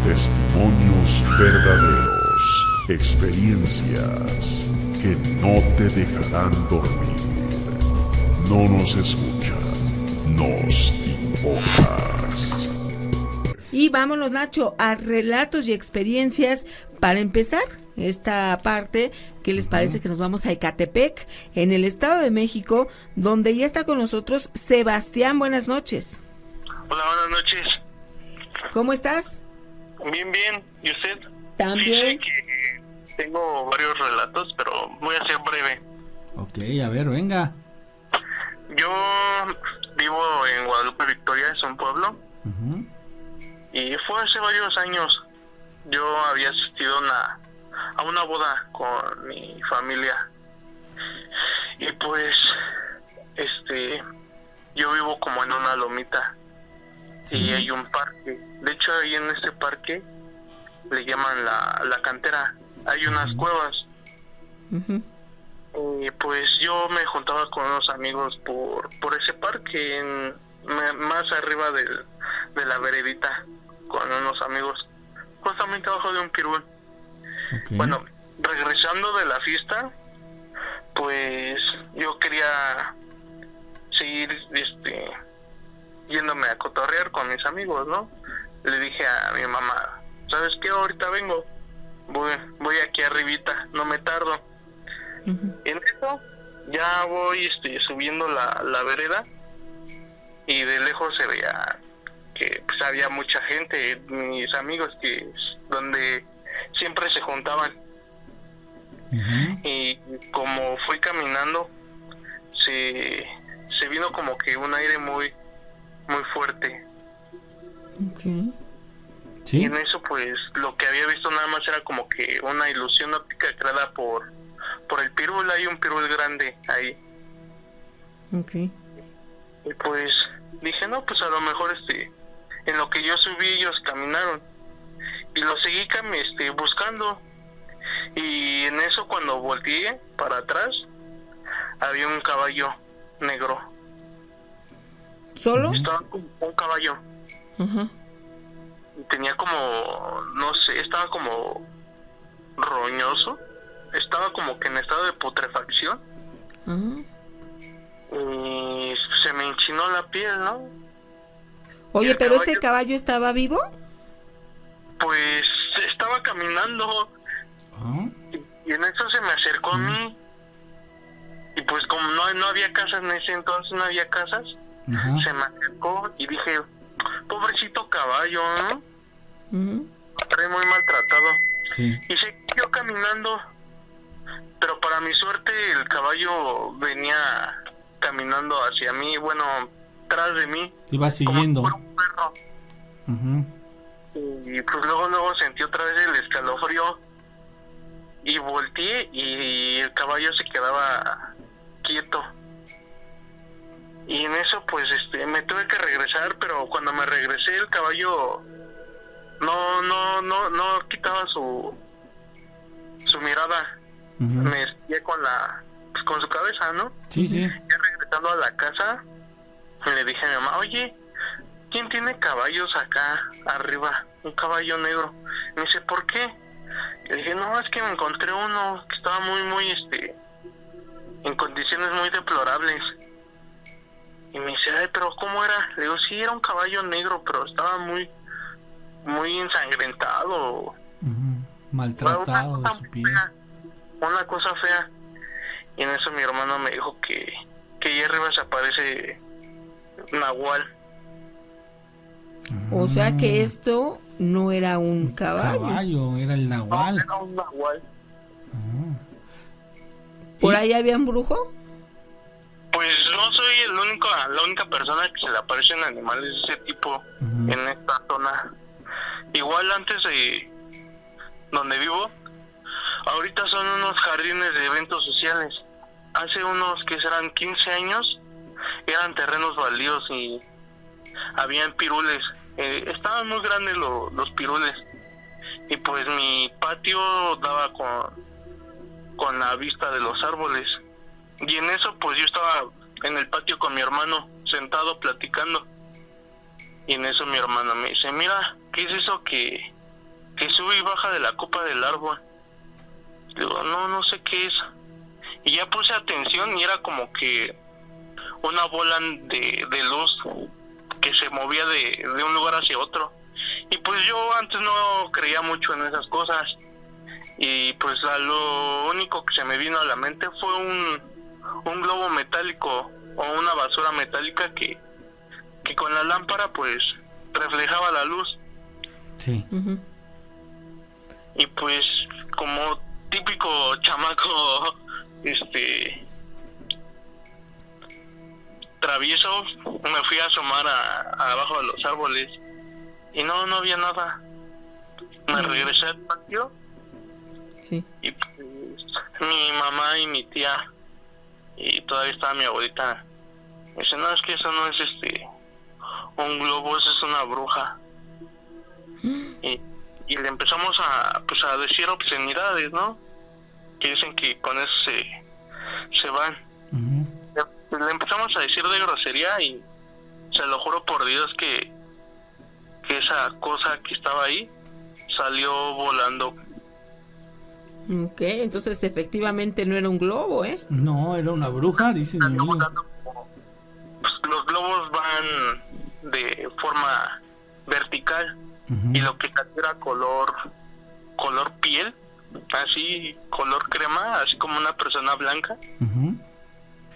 Testimonios verdaderos, experiencias que no te dejarán dormir. No nos escuchan, nos importas. Y vámonos, Nacho, a relatos y experiencias para empezar esta parte. ¿Qué les parece que nos vamos a Ecatepec, en el Estado de México, donde ya está con nosotros Sebastián? Buenas noches. Hola, buenas noches. ¿Cómo estás? Bien, bien. ¿Y usted? También. Sí, que tengo varios relatos, pero voy a ser breve. Ok, a ver, venga. Yo vivo en Guadalupe Victoria, es un pueblo. Uh-huh. Y fue hace varios años. Yo había asistido a una boda con mi familia. Y pues, yo vivo como en una lomita. Sí. Y hay un parque. De hecho, ahí en este parque le llaman la cantera. Hay unas cuevas. Uh-huh. Y pues yo me juntaba con unos amigos por ese parque, más arriba de la veredita, con unos amigos, justamente abajo de un pirul. Okay. Bueno, regresando de la fiesta, pues yo quería seguir yéndome a cotorrear con mis amigos, ¿no? Le dije a mi mamá, ¿sabes qué? Ahorita vengo, voy aquí arribita, no me tardo. Uh-huh. En eso ya voy subiendo la vereda y de lejos se veía que pues había mucha gente, mis amigos donde siempre se juntaban. Uh-huh. Y como fui caminando se vino como que un aire muy muy fuerte. Okay. ¿Sí? Y en eso pues lo que había visto nada más era como que una ilusión óptica creada por el pirul. Hay un pirul grande ahí. Okay. Y pues dije, no, pues a lo mejor en lo que yo subí ellos caminaron. Y lo seguí buscando. Y en eso cuando volteé para atrás había un caballo negro. ¿Solo? Estaba como un caballo. Uh-huh. Y tenía como, no sé, estaba como roñoso. Estaba como que en estado de putrefacción. Uh-huh. Y se me enchinó la piel, ¿no? Oye, pero ¿este caballo estaba vivo? Pues estaba caminando. ¿Ah? Y en eso se me acercó a mí. Y pues como no había casas en ese entonces, no había casas. Uh-huh. Se me acercó y dije, pobrecito caballo, ¿no? Uh-huh. Está muy maltratado. Sí. Y siguió caminando. Pero para mi suerte el caballo venía caminando hacia mí, bueno, tras de mí. Te iba siguiendo. Como un perro. Uh-huh. Y pues luego sentí otra vez el escalofrío. Y volteé y el caballo se quedaba quieto. Y en eso pues me tuve que regresar, pero cuando me regresé el caballo no quitaba su mirada. Uh-huh. Me seguía con su cabeza, ¿no? Sí, sí. Ya regresando a la casa, le dije a mi mamá, oye, ¿quién tiene caballos acá arriba? Un caballo negro. Me dice, ¿por qué? Le dije, no, es que me encontré uno que estaba muy en condiciones muy deplorables. Y me dice, ay, pero ¿cómo era? Le digo, sí, era un caballo negro, pero estaba muy ensangrentado. Uh-huh. Maltratado de su piel. Una cosa fea. Y en eso mi hermano me dijo que ahí arriba se aparece Nahual. O sea que esto no era un caballo. Era el Nahual. No, era un Nahual. Uh-huh. ¿Por ahí había un brujo? Pues no soy la única persona que se le aparecen animales de ese tipo. Uh-huh. En esta zona. Igual antes de donde vivo, ahorita son unos jardines de eventos sociales. Hace unos que serán 15 años, eran terrenos baldíos y habían pirules. Estaban muy grandes los pirules. Y pues mi patio daba con la vista de los árboles. Y en eso pues yo estaba en el patio con mi hermano, sentado platicando. Y en eso mi hermano me dice, mira, ¿qué es eso que que sube y baja de la copa del árbol. Digo, no sé qué es. Y ya puse atención y era como que una bola de luz que se movía de un lugar hacia otro. Y pues yo antes no creía mucho en esas cosas. Y pues lo único que se me vino a la mente fue un globo metálico o una basura metálica que con la lámpara pues reflejaba la luz. Sí. Ujú. Y pues como típico chamaco travieso, me fui a asomar abajo de los árboles y no había nada. Me regresé al patio Sí. y pues, mi mamá y mi tía y todavía estaba mi abuelita. Me dice, no, es que eso no es un globo, eso es una bruja. Y le empezamos a decir obscenidades, ¿no? Que dicen que con eso se van. Ujú. Le empezamos a decir de grosería y se lo juro por Dios que esa cosa que estaba ahí salió volando. Ok, entonces efectivamente no era un globo, ¿eh? No, era una bruja, dice mi Salió amigo. volando pues, los globos van de forma vertical. Ujú. Y lo que salió era color piel, así color crema, así como una persona blanca. Ujú.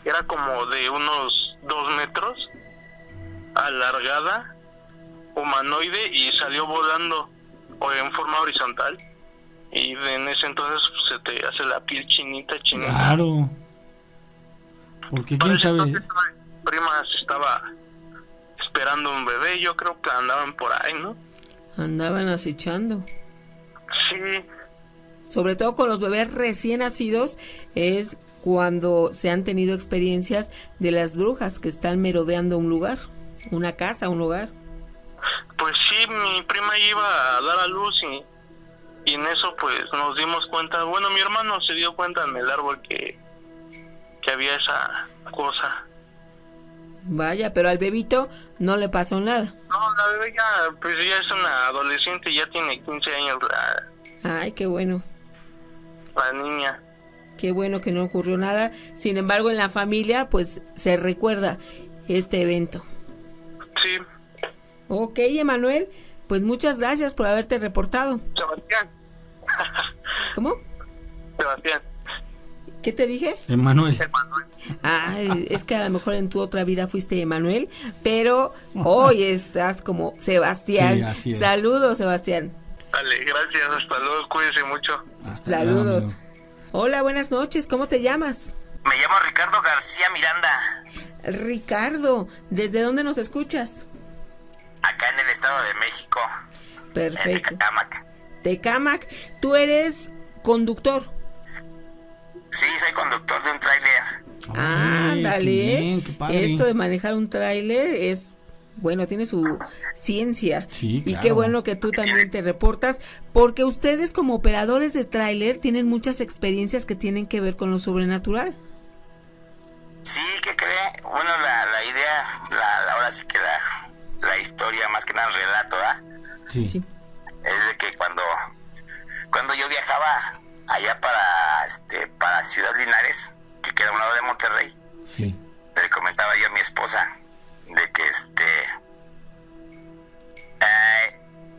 Era como de unos 2 metros, alargada, humanoide, y salió volando o en forma horizontal. Y en ese entonces se te hace la piel chinita. Claro. Porque Para quién ese sabe. entonces mi prima se estaba esperando un bebé, yo creo que andaban por ahí, ¿no? Andaban acechando. Sí. Sobre todo con los bebés recién nacidos es cuando se han tenido experiencias de las brujas que están merodeando un lugar, una casa, un hogar. Pues sí, mi prima iba a dar a luz y en eso pues nos dimos cuenta, bueno, mi hermano se dio cuenta en el árbol que había esa cosa. Vaya, pero al bebito no le pasó nada. No, la bebé pues ya es una adolescente, ya tiene 15 años Ay, qué bueno. la niña. Qué bueno que no ocurrió nada. Sin embargo, en la familia, pues, se recuerda este evento. Sí, Ok, Emanuel, pues muchas gracias por haberte reportado. Sebastián. ¿Cómo? Sebastián. ¿Qué te dije? Emanuel. Emanuel. Ay, es que a lo mejor en tu otra vida fuiste Emanuel, pero hoy estás como Sebastián. Sí, así es. Saludos, Sebastián. Dale, gracias, hasta luego, cuídense mucho. Hasta luego, Saludos. amigo. Hola, buenas noches, ¿cómo te llamas? Me llamo Ricardo García Miranda, Ricardo, ¿desde dónde nos escuchas? acá en el Estado de México, en Perfecto. Tecámac. Tecámac, tú eres conductor. Sí, soy conductor de un tráiler. Ay, Ándale. qué bien, qué padre. Esto de manejar un tráiler es, bueno, tiene su ciencia. Sí, Y claro. qué bueno que tú también te reportas, porque ustedes como operadores de tráiler tienen muchas experiencias que tienen que ver con lo sobrenatural. Sí, ¿qué cree? Bueno, la idea, ahora sí que la historia, más que nada el relato, ¿verdad? Sí. Sí. Es de que cuando yo viajaba allá para Ciudad Linares, que queda a un lado de Monterrey, Sí. le comentaba yo a mi esposa de que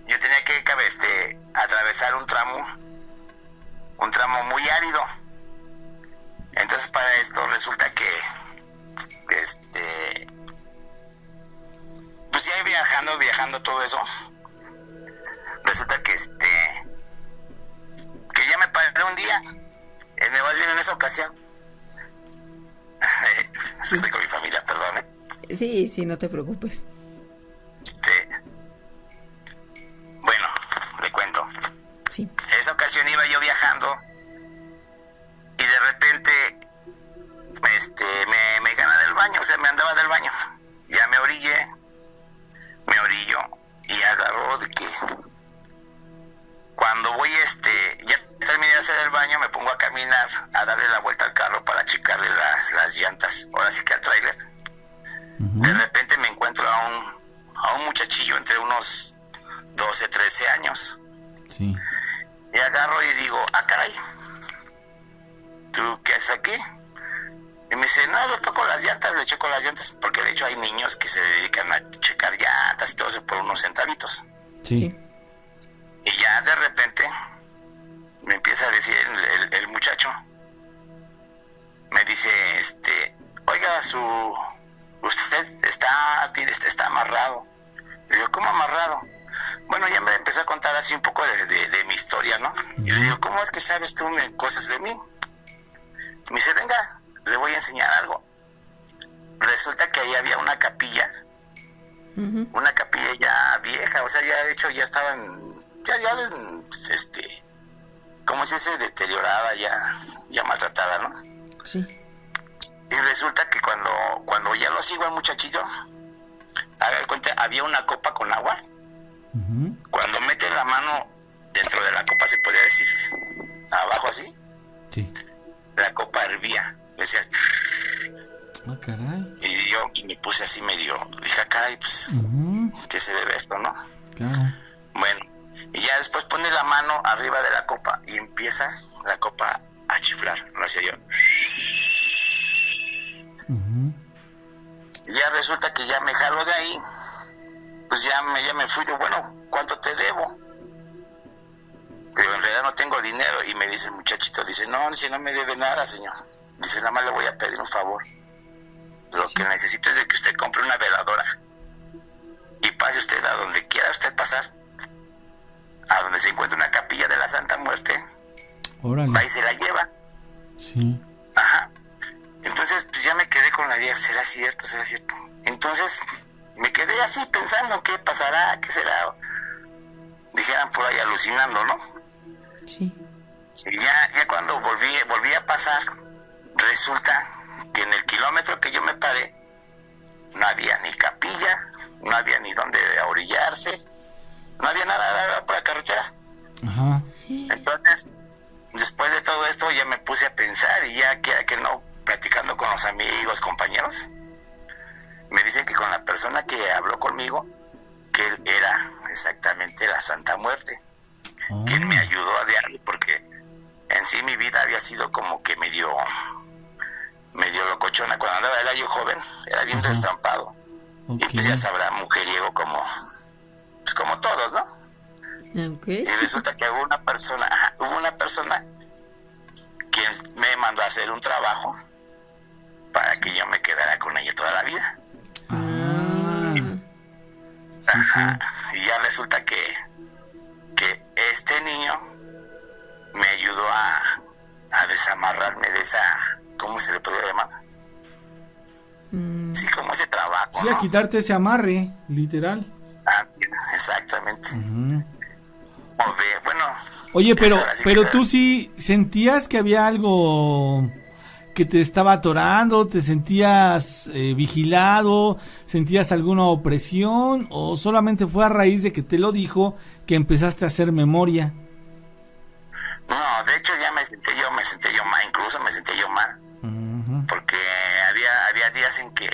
yo tenía que atravesar un tramo muy árido. Entonces para esto resulta que pues ya viajando todo eso, resulta que ya me paré un día, más bien en esa ocasión. Estoy con mi familia, perdón. Sí, sí, no te preocupes. Bueno, le cuento. Sí. Esa ocasión iba yo viajando y de repente me gané del baño, o sea, me andaba del baño. Ya me orillo y agarró de que cuando voy ya terminé de hacer el baño, me pongo a caminar, a darle la vuelta al carro para checarle las llantas, ahora sí que al tráiler. Ujú. De repente me encuentro a un muchachillo entre unos 12, 13 años. Sí. Y agarro y digo, caray, ¿tú qué haces aquí? Y me dice, no, le toco las llantas, le checo las llantas, porque de hecho hay niños que se dedican a checar llantas y todo eso por unos centavitos. Sí. Y ya de repente me empieza a decir el muchacho, me dice, oiga, usted está amarrado. Le digo, ¿cómo amarrado? Bueno, ya me empezó a contar así un poco de mi historia, ¿no? Y le digo, ¿cómo es que sabes tú cosas de mí? Me dice, venga, le voy a enseñar algo. Resulta que ahí había una capilla, una capilla ya vieja, o sea, ya de hecho ya estaban, como si se deteriorada, ya maltratada, ¿no? Sí. Y resulta que cuando ya lo sigo al muchachito, haga de cuenta, había una copa con agua. Cuando mete la mano dentro de la copa, se podía decir, abajo así, Sí. la copa hervía, decía, Caray. y yo me puse así medio, dije, caray, pues, ¿qué se debe esto, no? Claro. Bueno, y ya después pone la mano arriba de la copa y empieza la copa a chiflar, no hacía yo. Y ya resulta que ya me jalo de ahí, pues ya me fui, yo, bueno, ¿cuánto te debo? Pero en realidad no tengo dinero. Y me dice el muchachito, dice, no, si no me debe nada, señor. Dice, nada más le voy a pedir un favor. Lo que necesito es de que usted compre una veladora y pase usted a donde quiera usted pasar, a donde se encuentre una capilla de la Santa Muerte. Órale. Va y se la lleva. Sí. Ajá. Entonces, pues ya me quedé con la idea, ¿será cierto? Entonces, me quedé así pensando, ¿qué pasará? ¿Qué será? Dijeran por ahí alucinando, ¿no? Sí. Y ya cuando volví a pasar, resulta que en el kilómetro que yo me paré, no había ni capilla, no había ni dónde orillarse, no había nada, era por la carretera. Ajá. Entonces, después de todo esto, ya me puse a pensar, y ya que no, platicando con los amigos, compañeros, me dicen que con la persona que habló conmigo, que él era exactamente la Santa Muerte, quien me ayudó a diario, porque en sí mi vida había sido como que medio locochona. Cuando andaba era yo joven, era bien destrampado. Y pues ya sabrá, mujeriego como todos, ¿no? Okay. Y resulta que hubo una persona quien me mandó a hacer un trabajo para que yo me quedara con ella toda la vida. Ajá. Y ya resulta que este niño me ayudó a desamarrarme de esa, ¿cómo se le podría llamar? Sí, como ese trabajo, Sí, ¿no? a quitarte ese amarre, literal. Exactamente. Bueno. Oye, pero sí que tú sí sentías que había algo que te estaba atorando, te sentías vigilado, sentías alguna opresión, o solamente fue a raíz de que te lo dijo que empezaste a hacer memoria. No, de hecho ya me senté yo mal, incluso me senté yo mal, porque había días en que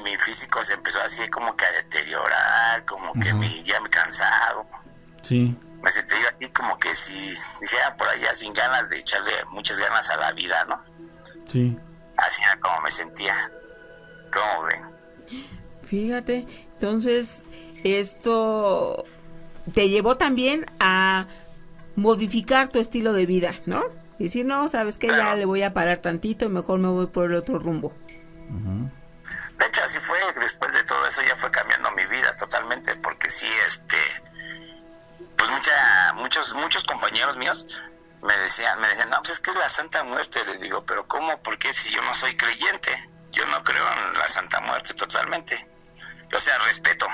mi físico se empezó así como que a deteriorar, como que ya me cansado. Sí. Me sentí yo aquí como que si dijera por allá, sin ganas de echarle muchas ganas a la vida, ¿no? Sí. Así era como me sentía. ¿Cómo ven? Fíjate, entonces esto te llevó también a modificar tu estilo de vida, ¿no? Y decir, no, ¿sabes qué? Ya le voy a parar tantito y mejor me voy por el otro rumbo. De hecho, así fue. Después de todo eso ya fue cambiando mi vida totalmente, porque sí, pues muchos compañeros míos me decían, no, pues es que es la Santa Muerte. Les digo, pero ¿cómo? ¿Por qué? Si yo no soy creyente, yo no creo en la Santa Muerte totalmente. O sea, respeto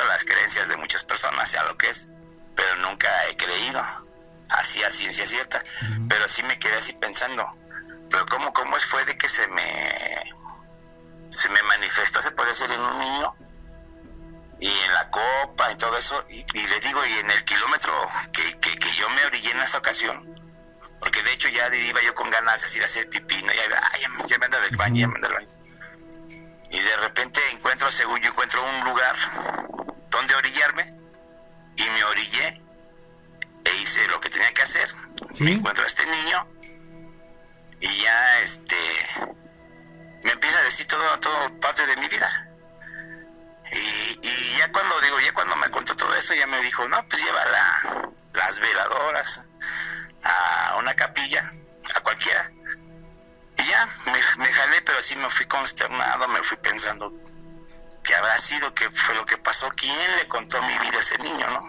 las creencias de muchas personas, sea lo que es, pero nunca he creído así a ciencia cierta. Pero sí me quedé así pensando, pero ¿cómo fue de que se me manifestó, se puede decir, en un niño, y en la copa y todo eso? Y le digo, y en el kilómetro que yo me orillé en esa ocasión, porque de hecho ya iba yo con ganas así de hacer pipí, ¿no? Ya me anda del baño, Y de repente encuentro encuentro un lugar donde orillarme, y me orillé e hice lo que tenía que hacer. ¿Sí? Me encuentro a este niño y ya me empieza a decir todo parte de mi vida. Y ya cuando me contó todo eso, ya me dijo, no, pues lleva las veladoras a una capilla, a cualquiera. Y ya me jalé, pero sí me fui consternado, me fui pensando qué habrá sido, qué fue lo que pasó, quién le contó mi vida a ese niño, ¿no?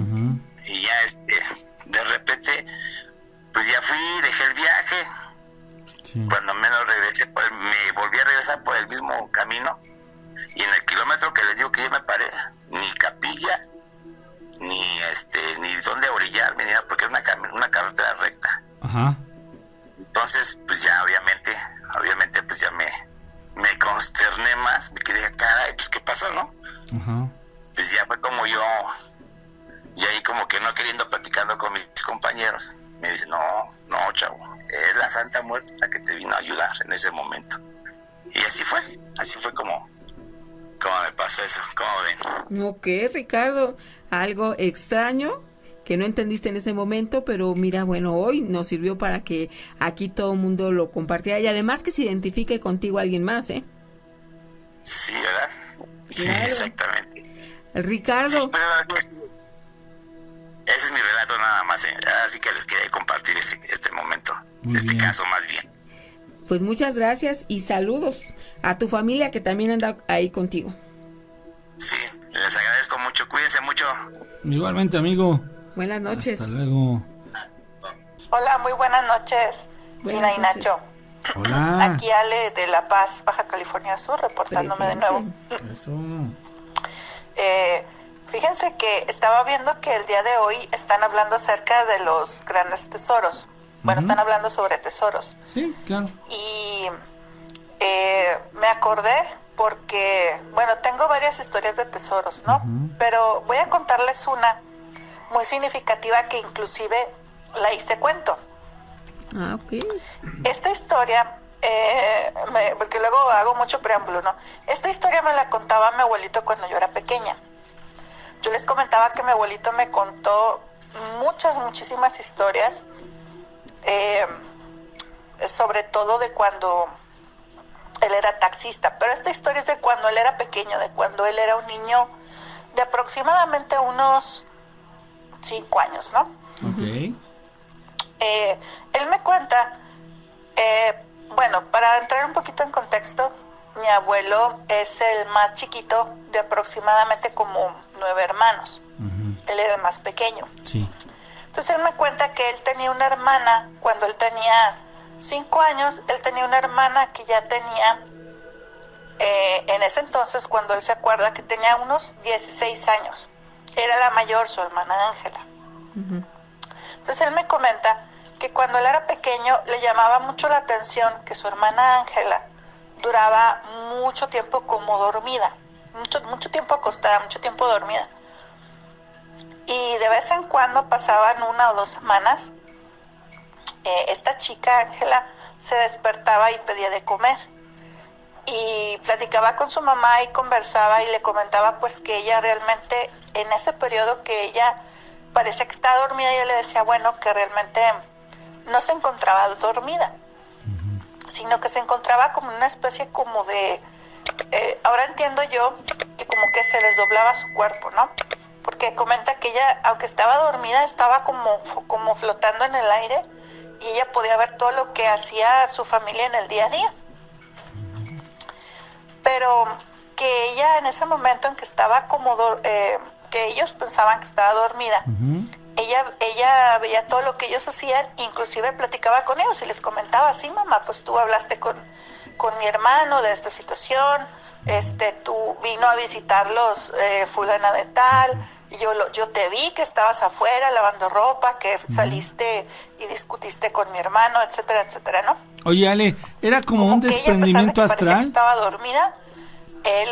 Ujú. Y ya de repente, pues ya fui, dejé el viaje. Sí. Cuando menos regresé, me volví a regresar por el mismo camino, y en el kilómetro que les digo que yo me paré, ni capilla, ni dónde orillarme, ni nada, porque era una carretera recta. Ajá. Entonces, pues ya obviamente pues ya me consterné más, me quedé, caray, pues qué pasó, ¿no? Ajá. Pues ya fue como yo, y ahí como que no queriendo, platicando con mis compañeros, me dice, no, chavo, es la Santa Muerte la que te vino a ayudar en ese momento. Y así fue como me pasó eso, ¿cómo ven? Ok, Ricardo, algo extraño que no entendiste en ese momento, pero mira, bueno, hoy nos sirvió para que aquí todo el mundo lo compartiera y además que se identifique contigo alguien más, ¿eh? Sí, ¿verdad? Sí, Claro. exactamente. Ricardo, Sí, pero ese es mi relato nada más, así que les quería compartir este momento, Muy este bien. caso más bien. pues muchas gracias y saludos a tu familia que también anda ahí contigo. Sí, les agradezco mucho, cuídense mucho. Igualmente, amigo. Buenas noches. Hasta luego. Hola, muy buenas noches, Buenas Gina y noches. Nacho. Hola. Aquí Ale de La Paz, Baja California Sur, reportándome de nuevo. Eso. Fíjense que estaba viendo que el día de hoy están hablando acerca de los grandes tesoros. Bueno, Ujú. están hablando sobre tesoros. Sí, claro. Y me acordé porque, bueno, tengo varias historias de tesoros, ¿no? Ujú. Pero voy a contarles una muy significativa que inclusive la hice cuento. Ah, ok. Esta historia, porque luego hago mucho preámbulo, ¿no? Esta historia me la contaba mi abuelito cuando yo era pequeña. Yo les comentaba que mi abuelito me contó muchísimas historias, sobre todo de cuando él era taxista. Pero esta historia es de cuando él era pequeño, de cuando él era un niño de aproximadamente unos 5 años, ¿no? Ok. Él me cuenta, bueno, para entrar un poquito en contexto, mi abuelo es el más chiquito de aproximadamente como 9 hermanos. Ujú. Él era el más pequeño. Sí. Entonces él me cuenta que él tenía una hermana, cuando él tenía 5 años, él tenía una hermana que ya tenía, en ese entonces, cuando él se acuerda, que tenía unos 16 años. Era la mayor, su hermana Ángela. Entonces él me comenta que cuando él era pequeño le llamaba mucho la atención que su hermana Ángela duraba mucho tiempo como dormida, mucho tiempo acostada, mucho tiempo dormida. Y de vez en cuando pasaban 1 o 2 semanas, esta chica Ángela se despertaba y pedía de comer. Y platicaba con su mamá y conversaba y le comentaba pues que ella realmente en ese periodo que ella parecía que estaba dormida, y ella le decía, bueno, que realmente no se encontraba dormida, sino que se encontraba como una especie como de, ahora entiendo yo, que como que se desdoblaba su cuerpo, ¿no? Porque comenta que ella, aunque estaba dormida, estaba como flotando en el aire, y ella podía ver todo lo que hacía su familia en el día a día. Pero que ella en ese momento en que estaba que ellos pensaban que estaba dormida, Ujú. ella veía todo lo que ellos hacían, inclusive platicaba con ellos y les comentaba, sí, mamá, pues tú hablaste con mi hermano de esta situación, tú vino a visitarlos fulana de tal, y yo te vi que estabas afuera lavando ropa, que saliste y discutiste con mi hermano, etcétera, etcétera, ¿no? Oye, Ale, ¿era como un que ella, desprendimiento a pesar de que parecía que astral? estaba dormida,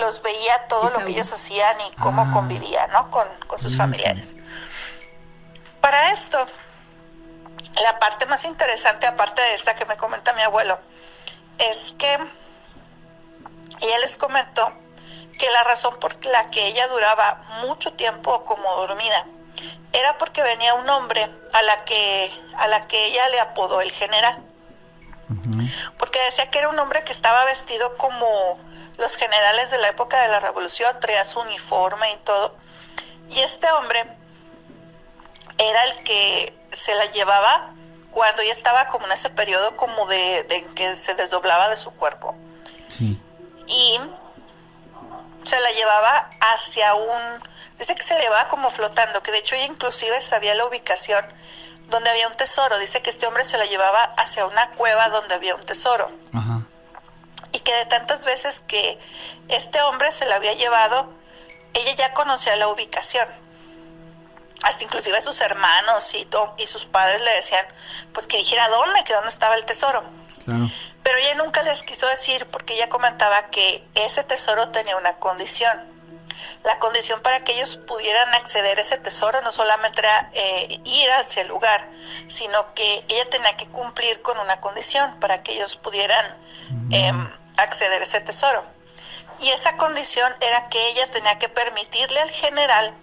los veía todo lo que ellos hacían y cómo convivían, ¿no? Con sus familiares. Para esto, la parte más interesante, aparte de esta que me comenta mi abuelo, es que ella les comentó que la razón por la que ella duraba mucho tiempo como dormida era porque venía un hombre a la que ella le apodó el general. Porque decía que era un hombre que estaba vestido como los generales de la época de la Revolución, traía su uniforme y todo. Y este hombre era el que se la llevaba cuando ella estaba como en ese periodo como de que se desdoblaba de su cuerpo. Sí. Y se la llevaba dice que se la llevaba como flotando, que de hecho ella inclusive sabía la ubicación donde había un tesoro. Dice que este hombre se la llevaba hacia una cueva donde había un tesoro. Ajá. Y que de tantas veces que este hombre se la había llevado, ella ya conocía la ubicación. Hasta inclusive sus hermanos y sus padres le decían pues que dijera dónde estaba el tesoro. Claro. Pero ella nunca les quiso decir, porque ella comentaba que ese tesoro tenía una condición. La condición para que ellos pudieran acceder a ese tesoro no solamente era ir hacia el lugar, sino que ella tenía que cumplir con una condición para que ellos pudieran acceder a ese tesoro. Y esa condición era que ella tenía que permitirle al general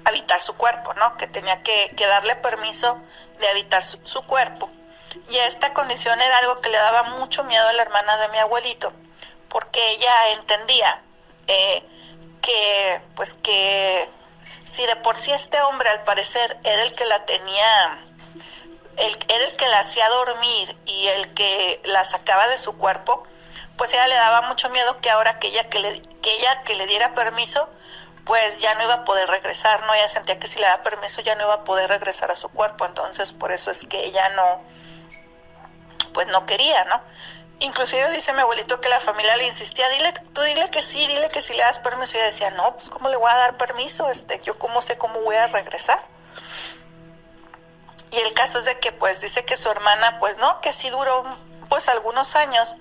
habitar su cuerpo, ¿no? Que tenía que darle permiso de habitar su cuerpo. Y esta condición era algo que le daba mucho miedo a la hermana de mi abuelito, porque ella entendía que si de por sí este hombre al parecer era el que la tenía, era el que la hacía dormir y el que la sacaba de su cuerpo, pues ella le daba mucho miedo que ahora que ella le diera permiso, pues ya no iba a poder regresar, ¿no? Ella sentía que si le daba permiso ya no iba a poder regresar a su cuerpo, entonces por eso es que ella no quería, ¿no? Inclusive dice mi abuelito que la familia le insistía, dile que sí le das permiso. Y ella decía, no, pues ¿cómo le voy a dar permiso? Yo cómo sé cómo voy a regresar. Y el caso es de que pues dice que su hermana, pues no, que sí duró pues algunos años,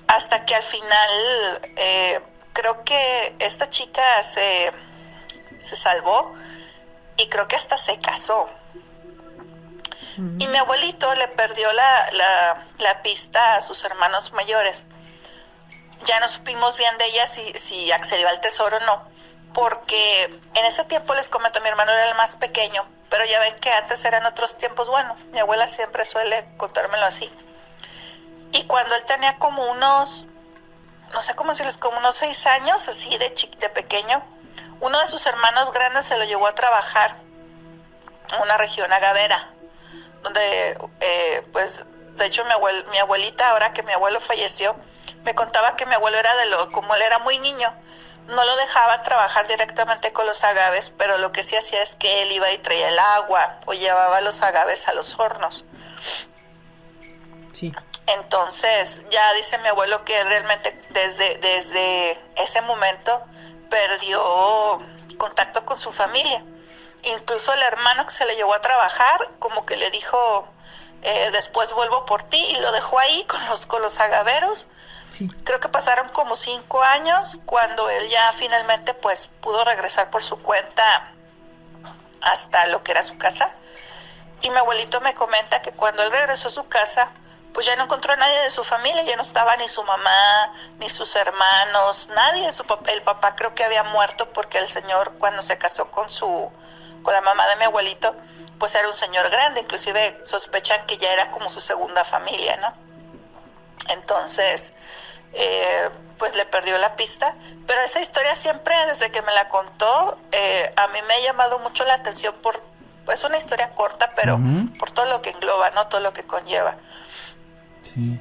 hasta que al final creo que esta chica se salvó y creo que hasta se casó. Y mi abuelito le perdió la pista a sus hermanos mayores. Ya no supimos bien de ella si accedió al tesoro o no, porque en ese tiempo, les comento, mi hermano era el más pequeño, pero ya ven que antes eran otros tiempos. Bueno, mi abuela siempre suele contármelo así. Y cuando él tenía como unos, no sé cómo decirles, como unos 6 años, así de pequeño, uno de sus hermanos grandes se lo llevó a trabajar a una región agavera, donde pues de hecho mi abuelita, ahora que mi abuelo falleció, me contaba que mi abuelo como él era muy niño, no lo dejaban trabajar directamente con los agaves, pero lo que sí hacía es que él iba y traía el agua o llevaba los agaves a los hornos. Sí. Entonces ya dice mi abuelo que realmente desde ese momento perdió contacto con su familia. Incluso el hermano que se le llevó a trabajar, como que le dijo, después vuelvo por ti, y lo dejó ahí con los agaveros. Sí. Creo que pasaron como 5 años cuando él ya finalmente pues pudo regresar por su cuenta hasta lo que era su casa. Y mi abuelito me comenta que cuando él regresó a su casa, pues ya no encontró a nadie de su familia, ya no estaba ni su mamá, ni sus hermanos, nadie. El papá creo que había muerto, porque el señor, cuando se casó con la mamá de mi abuelito, pues era un señor grande, inclusive sospechan que ya era como su segunda familia, ¿no? Entonces, pues le perdió la pista, pero esa historia siempre, desde que me la contó, a mí me ha llamado mucho la atención es una historia corta, pero por todo lo que engloba, ¿no? Todo lo que conlleva. Sí.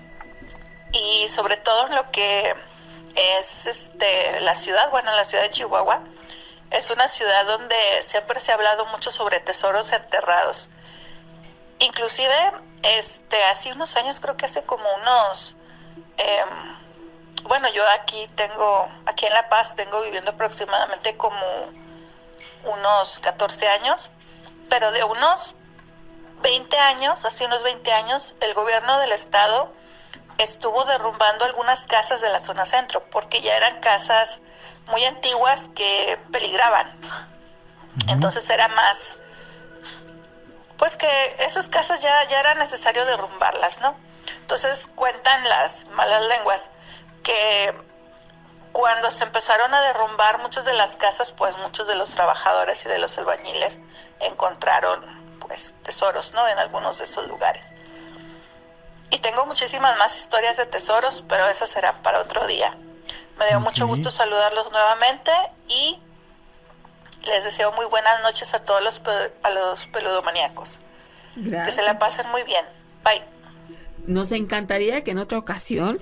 Y sobre todo lo que es la ciudad de Chihuahua, es una ciudad donde siempre se ha hablado mucho sobre tesoros enterrados. Inclusive, hace unos años, creo que hace como unos... yo aquí en La Paz tengo viviendo aproximadamente como unos 14 años, pero de unos 20 años, hace unos 20 años, el gobierno del estado estuvo derrumbando algunas casas de la zona centro, porque ya eran casas muy antiguas que peligraban. Entonces era más, pues que esas casas ya era necesario derrumbarlas, ¿no? Entonces cuentan las malas lenguas que cuando se empezaron a derrumbar muchas de las casas, pues muchos de los trabajadores y de los albañiles encontraron pues tesoros, ¿no? En algunos de esos lugares. Y tengo muchísimas más historias de tesoros, pero esas serán para otro día. Me dio mucho gusto saludarlos nuevamente y les deseo muy buenas noches a todos los peludomaníacos. Gracias. Que se la pasen muy bien. Bye. Nos encantaría que en otra ocasión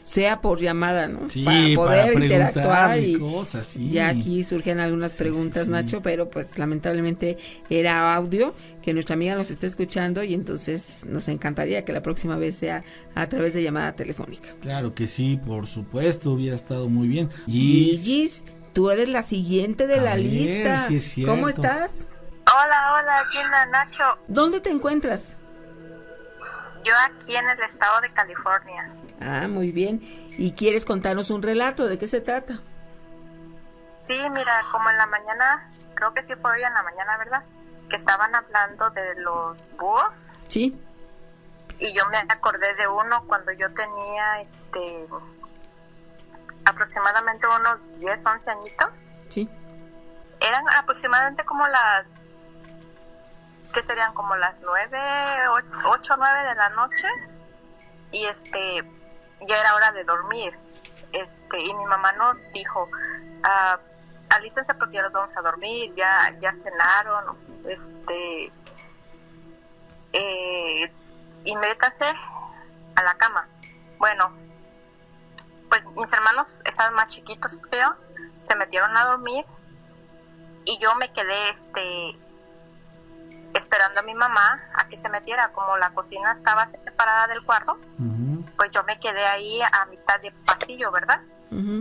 sea por llamada, ¿no? Sí, para poder para interactuar y cosas, sí. ya aquí surgen algunas preguntas, sí. Nacho, pero pues lamentablemente era audio, que nuestra amiga nos está escuchando y entonces nos encantaría que la próxima vez sea a través de llamada telefónica. Claro que sí, por supuesto, hubiera estado muy bien. Gigis, tú eres la siguiente de A la ver, lista. sí es cierto. ¿Cómo estás? Hola, Gina, Nacho. ¿Dónde te encuentras? Yo aquí en el estado de California. Ah, muy bien. ¿Y quieres contarnos un relato? ¿De qué se trata? Sí, mira, como en la mañana, creo que sí fue hoy en la mañana, ¿verdad? Que estaban hablando de los búhos. Sí. Y yo me acordé de uno cuando yo tenía, aproximadamente unos 10, 11 añitos. Sí. Eran aproximadamente como las, que serían como las 8 o 9 de la noche. Y ya era hora de dormir. Y mi mamá nos dijo, alístense porque ya nos vamos a dormir, ya cenaron, y métanse a la cama. Bueno, pues mis hermanos estaban más chiquitos que yo, se metieron a dormir y yo me quedé esperando a mi mamá a que se metiera. Como la cocina estaba separada del cuarto, pues yo me quedé ahí a mitad de pasillo, ¿verdad?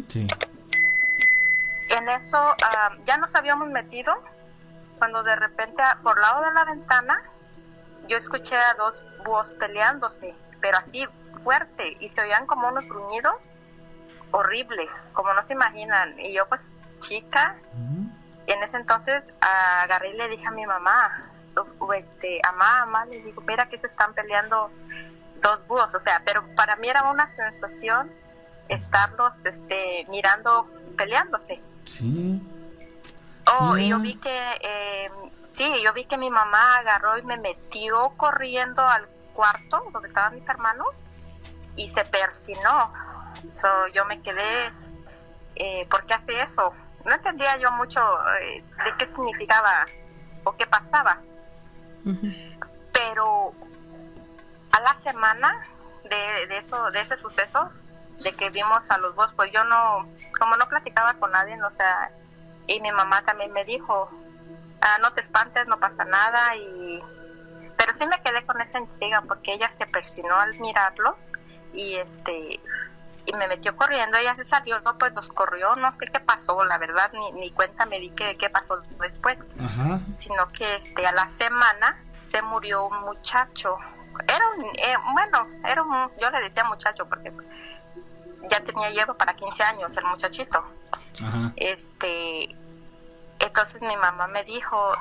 Sí. En eso ya nos habíamos metido cuando de repente por lado de la ventana yo escuché a dos búhos peleándose, pero así fuerte, y se oían como unos gruñidos horribles, como no se imaginan. Y yo pues chica, y en ese entonces agarré y le dije a mi mamá, mamá, le digo, mira que se están peleando dos búhos, o sea, pero para mí era una sensación estarlos mirando peleándose. Sí. Y yo vi que mi mamá agarró y me metió corriendo al cuarto donde estaban mis hermanos y se persinó. Yo me quedé, ¿por qué hace eso? No entendía yo mucho de qué significaba o qué pasaba. Pero a la semana de ese suceso, de que vimos a los búhos, pues yo como no platicaba con nadie, o sea, y mi mamá también me dijo, no te espantes, no pasa nada, pero sí me quedé con esa intriga porque ella se persinó al mirarlos y me metió corriendo. Ella se salió, pues nos corrió, no sé qué pasó, la verdad, ni cuenta me di qué pasó después. Ajá. Sino que a la semana se murió un muchacho. Yo le decía muchacho porque ya lleva para 15 años el muchachito. Ajá. Entonces mi mamá me dijo,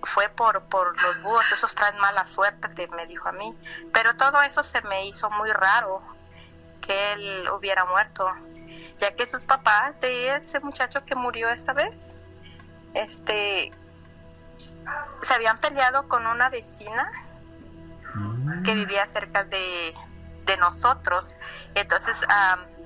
fue por los búhos, esos traen mala suerte, me dijo a mí. Pero todo eso se me hizo muy raro, que él hubiera muerto, ya que sus papás de ese muchacho que murió esa vez, se habían peleado con una vecina que vivía cerca de nosotros. Entonces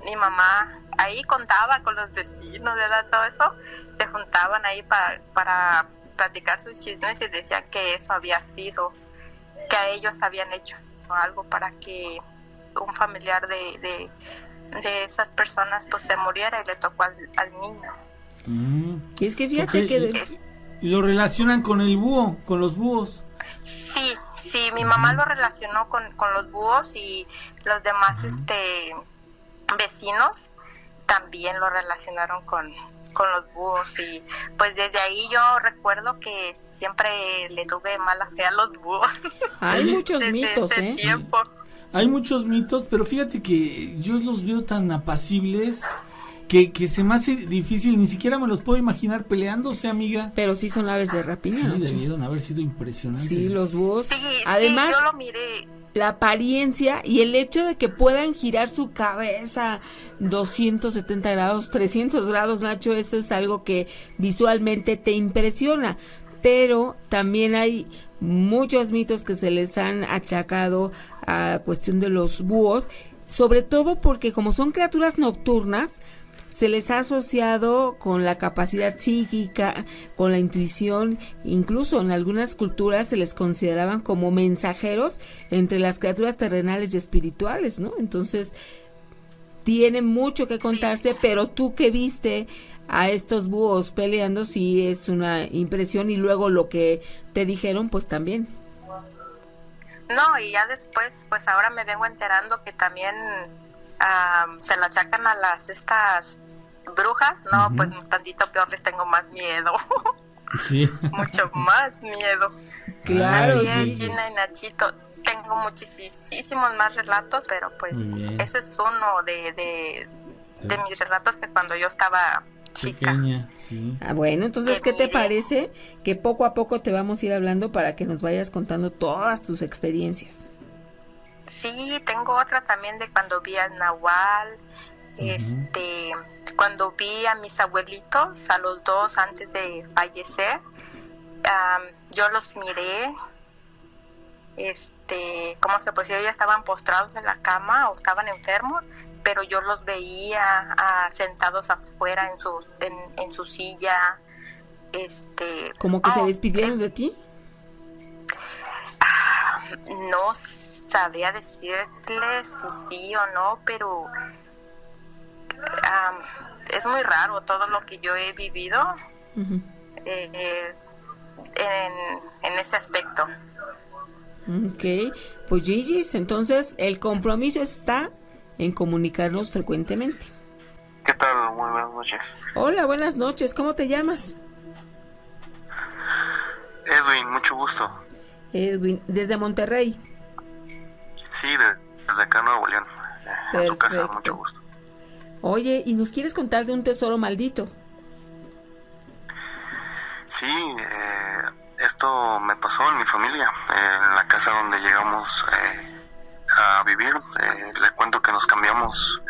mi mamá ahí contaba con los vecinos, ¿verdad? Todo eso, se juntaban ahí para platicar sus chismes y decían que eso había sido, que a ellos habían hecho algo para que un familiar de esas personas pues se muriera y le tocó al niño. Y es que fíjate que y lo relacionan con el búho, con los búhos. Sí, mi mamá lo relacionó con los búhos, y los demás vecinos también lo relacionaron con los búhos, y pues desde ahí yo recuerdo que siempre le tuve mala fe a los búhos. Hay muchos mitos, ese tiempo. Hay muchos mitos, pero fíjate que yo los veo tan apacibles que se me hace difícil, ni siquiera me los puedo imaginar peleándose, amiga. Pero sí son aves de rapiña. Sí, debieron haber sido impresionantes. Sí, los búhos. Sí, además, yo lo miré. la apariencia y el hecho de que puedan girar su cabeza 270 grados, 300 grados, Nacho, eso es algo que visualmente te impresiona. Pero también hay muchos mitos que se les han achacado a cuestión de los búhos, sobre todo porque como son criaturas nocturnas, se les ha asociado con la capacidad psíquica, con la intuición, incluso en algunas culturas se les consideraban como mensajeros entre las criaturas terrenales y espirituales, ¿no? Entonces, tiene mucho que contarse, pero tú que viste a estos búhos peleando, sí es una impresión, y luego lo que te dijeron, pues también. No, y ya después, pues ahora me vengo enterando que también se lo achacan a estas brujas, no, pues tantito peor, les tengo más miedo. Sí. Mucho más miedo. Claro. Bien, Gina y Nachito, tengo muchísimos más relatos, pero pues ese es uno de mis relatos que cuando yo estaba chica. Pequeña, sí. Bueno, entonces, ¿qué te parece que poco a poco te vamos a ir hablando para que nos vayas contando todas tus experiencias? Sí, tengo otra también de cuando vi al Nahual, cuando vi a mis abuelitos, a los dos antes de fallecer, yo los miré, ¿cómo se puede decir? Ya estaban postrados en la cama o estaban enfermos, pero yo los veía sentados afuera en su silla, ¿Como que se despidieron de ti? No sabría decirles si sí o no, pero es muy raro todo lo que yo he vivido en ese aspecto. Ok, pues Gigi, entonces el compromiso está en comunicarnos frecuentemente. ¿Qué tal? Muy buenas noches. Hola, buenas noches, ¿cómo te llamas? Edwin, mucho gusto. Edwin, desde Monterrey. Sí, desde acá Nuevo León, en su casa, mucho gusto. Oye, ¿y nos quieres contar de un tesoro maldito? Sí, esto me pasó en mi familia, en la casa donde llegamos a vivir. Le cuento que nos cambiamos,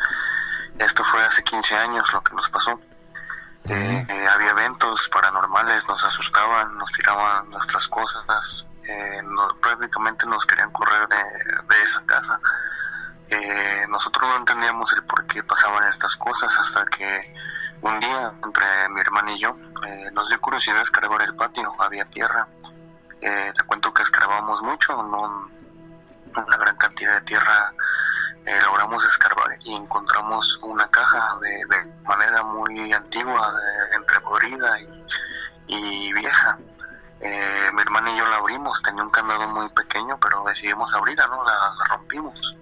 esto fue hace 15 años lo que nos pasó. Había eventos paranormales, nos asustaban, nos tiraban nuestras cosas, prácticamente nos querían correr de esa casa. Nosotros no entendíamos el por qué pasaban estas cosas hasta que un día entre mi hermana y yo nos dio curiosidad escarbar el patio, había tierra. Le cuento que escarbamos mucho, una gran cantidad de tierra logramos escarbar y encontramos una caja de manera muy antigua, entre podrida y vieja. Mi hermana y yo la abrimos, tenía un candado muy pequeño, pero decidimos abrirla, ¿no? La rompimos.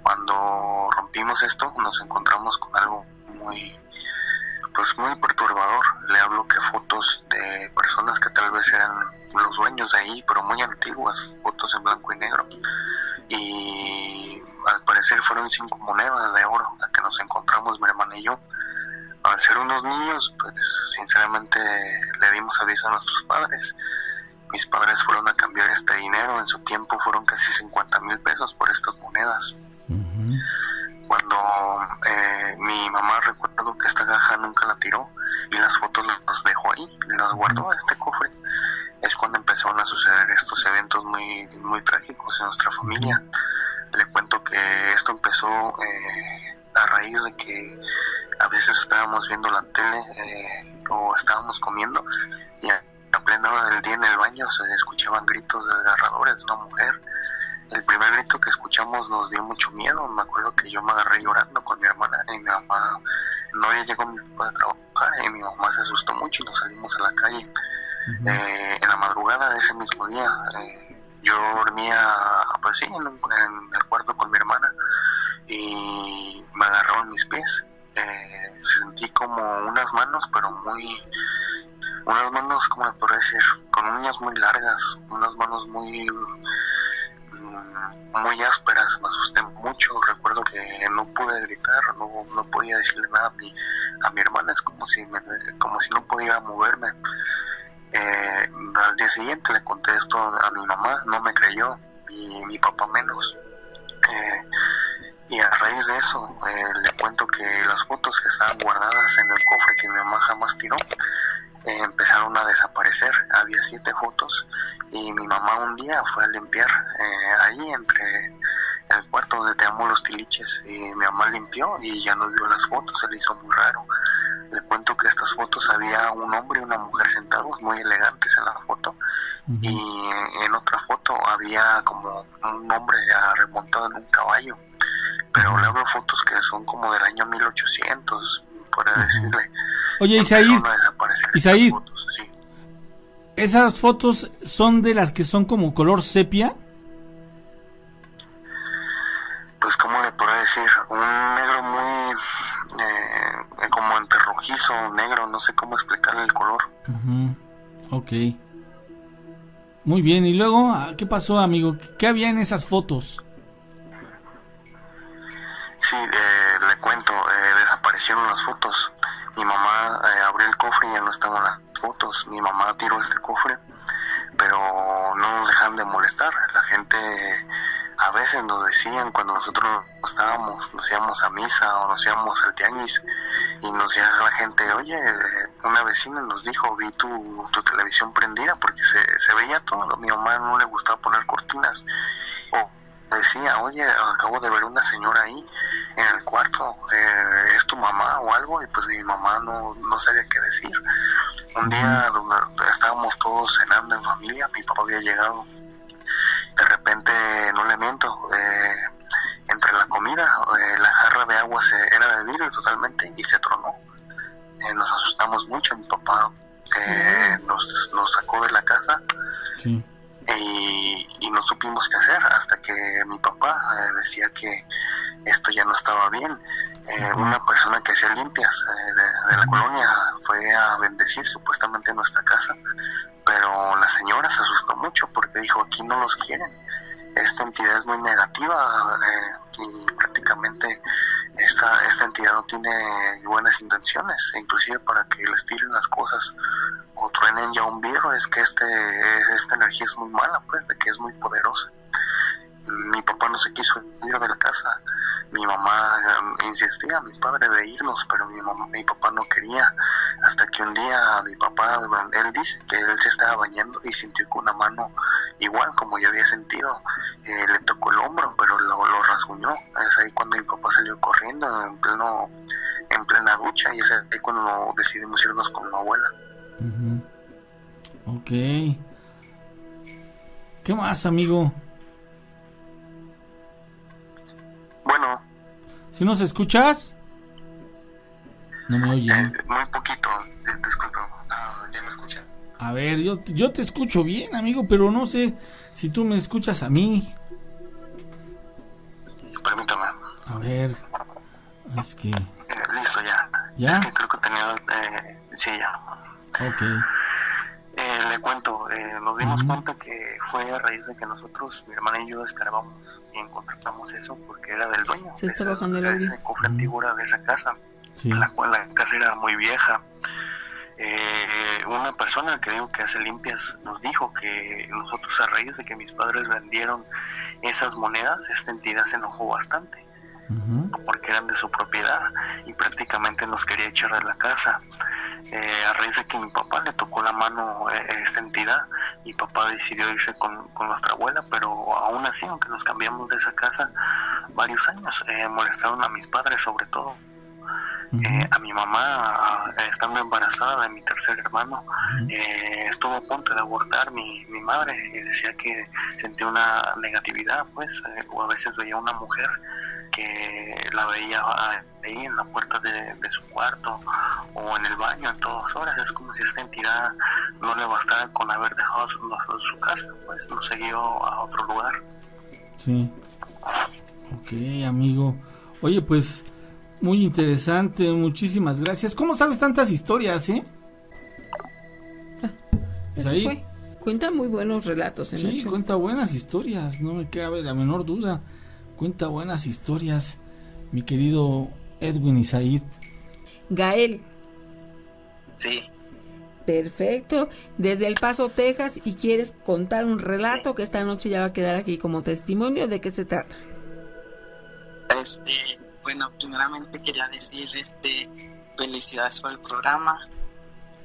Cuando rompimos esto, nos encontramos con algo muy perturbador. Le hablo que fotos de personas que tal vez eran los dueños de ahí, pero muy antiguas, fotos en blanco y negro. Y al parecer fueron 5 monedas de oro las que nos encontramos mi hermana y yo. Al ser unos niños, pues sinceramente le dimos aviso a nuestros padres. Mis padres fueron a cambiar este dinero, en su tiempo fueron casi 50,000 pesos por estas monedas. Cuando mi mamá, recuerdo que esta caja nunca la tiró y las fotos las dejó ahí, las guardó en este cofre. Es cuando empezaron a suceder estos eventos muy, muy trágicos en nuestra familia. Le cuento que esto empezó a raíz de que a veces estábamos viendo la tele o estábamos comiendo y a plena hora del día en el baño se escuchaban gritos desgarradores de una mujer. El primer grito que escuchamos nos dio mucho miedo. Me acuerdo que yo me agarré llorando con mi hermana y mi mamá, no ya llegó mi papá de trabajar y mi mamá se asustó mucho y nos salimos a la calle. En la madrugada de ese mismo día yo dormía pues sí en el cuarto con mi hermana y me agarraron mis pies. Sentí como unas manos, pero unas manos, como le puedo decir, con uñas muy largas, unas manos muy ásperas. Me asusté mucho. Recuerdo que no pude gritar, no podía decirle nada a mi hermana. Es como si no podía moverme. Al día siguiente le conté esto a mi mamá, no me creyó y mi papá menos. Y a raíz de eso, le cuento que las fotos que estaban guardadas en el cofre que mi mamá jamás tiró, empezaron a desaparecer. Había 7 fotos y mi mamá un día fue a limpiar ahí entre el cuarto donde teníamos los tiliches, y mi mamá limpió y ya no vio las fotos. Se le hizo muy raro. Le cuento que estas fotos había un hombre y una mujer sentados muy elegantes en la foto, y en otra foto había como un hombre remontado en un caballo, pero le hablo fotos que son como del año 1800, por decirle. Oye, Isaíd, fotos, sí. ¿Esas fotos son de las que son como color sepia? Pues, ¿cómo le puedo decir? Un negro muy, como entre rojizo, negro, no sé cómo explicarle el color. Ok. Muy bien, y luego, ¿qué pasó, amigo? ¿Qué había en esas fotos? Sí, le cuento, desaparecieron las fotos. Mi mamá abrió el cofre y ya no estaban las fotos. Mi mamá tiró este cofre, pero no nos dejan de molestar. La gente a veces nos decían, cuando nosotros nos íbamos a misa o nos íbamos al tianguis, y nos decía la gente, oye, una vecina nos dijo, vi tu televisión prendida, porque se veía todo. A mi mamá no le gustaba poner cortinas. O decía, oye, acabo de ver una señora ahí en el cuarto, ¿es tu mamá o algo? Y pues mi mamá no sabía qué decir. Un día donde estábamos todos cenando en familia, mi papá había llegado. De repente, no le miento, entre la comida, la jarra de agua era de vidrio totalmente y se tronó. Nos asustamos mucho. Mi papá nos sacó de la casa. Sí. Y no supimos qué hacer hasta que mi papá decía que esto ya no estaba bien. Una persona que hacía limpias de la colonia fue a bendecir supuestamente nuestra casa, pero la señora se asustó mucho porque dijo, aquí no los quieren, esta entidad es muy negativa, y prácticamente esta entidad no tiene buenas intenciones, inclusive para que les tiren las cosas o truenen ya un vidrio, es que esta energía es muy mala, pues, de que es muy poderosa. Mi papá no se quiso ir de la casa. Mi mamá insistía a mi padre de irnos, pero mi papá no quería, hasta que un día mi papá, él dice que él se estaba bañando y sintió que una mano, igual como yo había sentido, le tocó el hombro, pero lo rasguñó. Es ahí cuando mi papá salió corriendo en plena ducha, y es ahí cuando decidimos irnos con mi abuela. Ok. ¿Qué más, amigo? Bueno. ¿Si nos escuchas? No me oyen. Muy poquito, disculpa. ¿Ya me escuchan? A ver, yo te escucho bien, amigo, pero no sé si tú me escuchas a mí. Permítame. A ver, es que... listo, ya. ¿Ya? Es que creo que tenía... sí, ya. Ok. Le cuento, nos dimos cuenta que fue a raíz de que nosotros, mi hermana y yo, escarbamos y encontramos eso porque era del dueño. Se está bajando el audio. Ese cofre antiguo de esa casa. Sí. La casa era muy vieja. Una persona que digo que hace limpias nos dijo que nosotros, a raíz de que mis padres vendieron esas monedas, esta entidad se enojó bastante, porque eran de su propiedad y prácticamente nos quería echar de la casa. A raíz de que mi papá le tocó la mano esta entidad, mi papá decidió irse con nuestra abuela, pero aún así, aunque nos cambiamos de esa casa varios años, molestaron a mis padres sobre todo. A mi mamá, estando embarazada de mi tercer hermano, estuvo a punto de abortar mi madre, y decía que sentía una negatividad, pues, o a veces veía una mujer que la veía ahí en la puerta de su cuarto o en el baño en todas horas. Es como si esta entidad no le bastara con haber dejado su casa, pues nos siguió a otro lugar. Sí. Ok, amigo. Oye, pues muy interesante, muchísimas gracias. ¿Cómo sabes tantas historias, Eso ahí fue. Cuenta muy buenos relatos, Sí, Nacho. cuenta buenas historias, no me cabe la menor duda. Cuenta buenas historias, mi querido Edwin Isaíd. Gael, Sí. Perfecto. Desde El Paso, Texas, y quieres contar un relato que esta noche ya va a quedar aquí como testimonio. ¿De qué se trata? Bueno, primeramente quería decir, felicidades por el programa.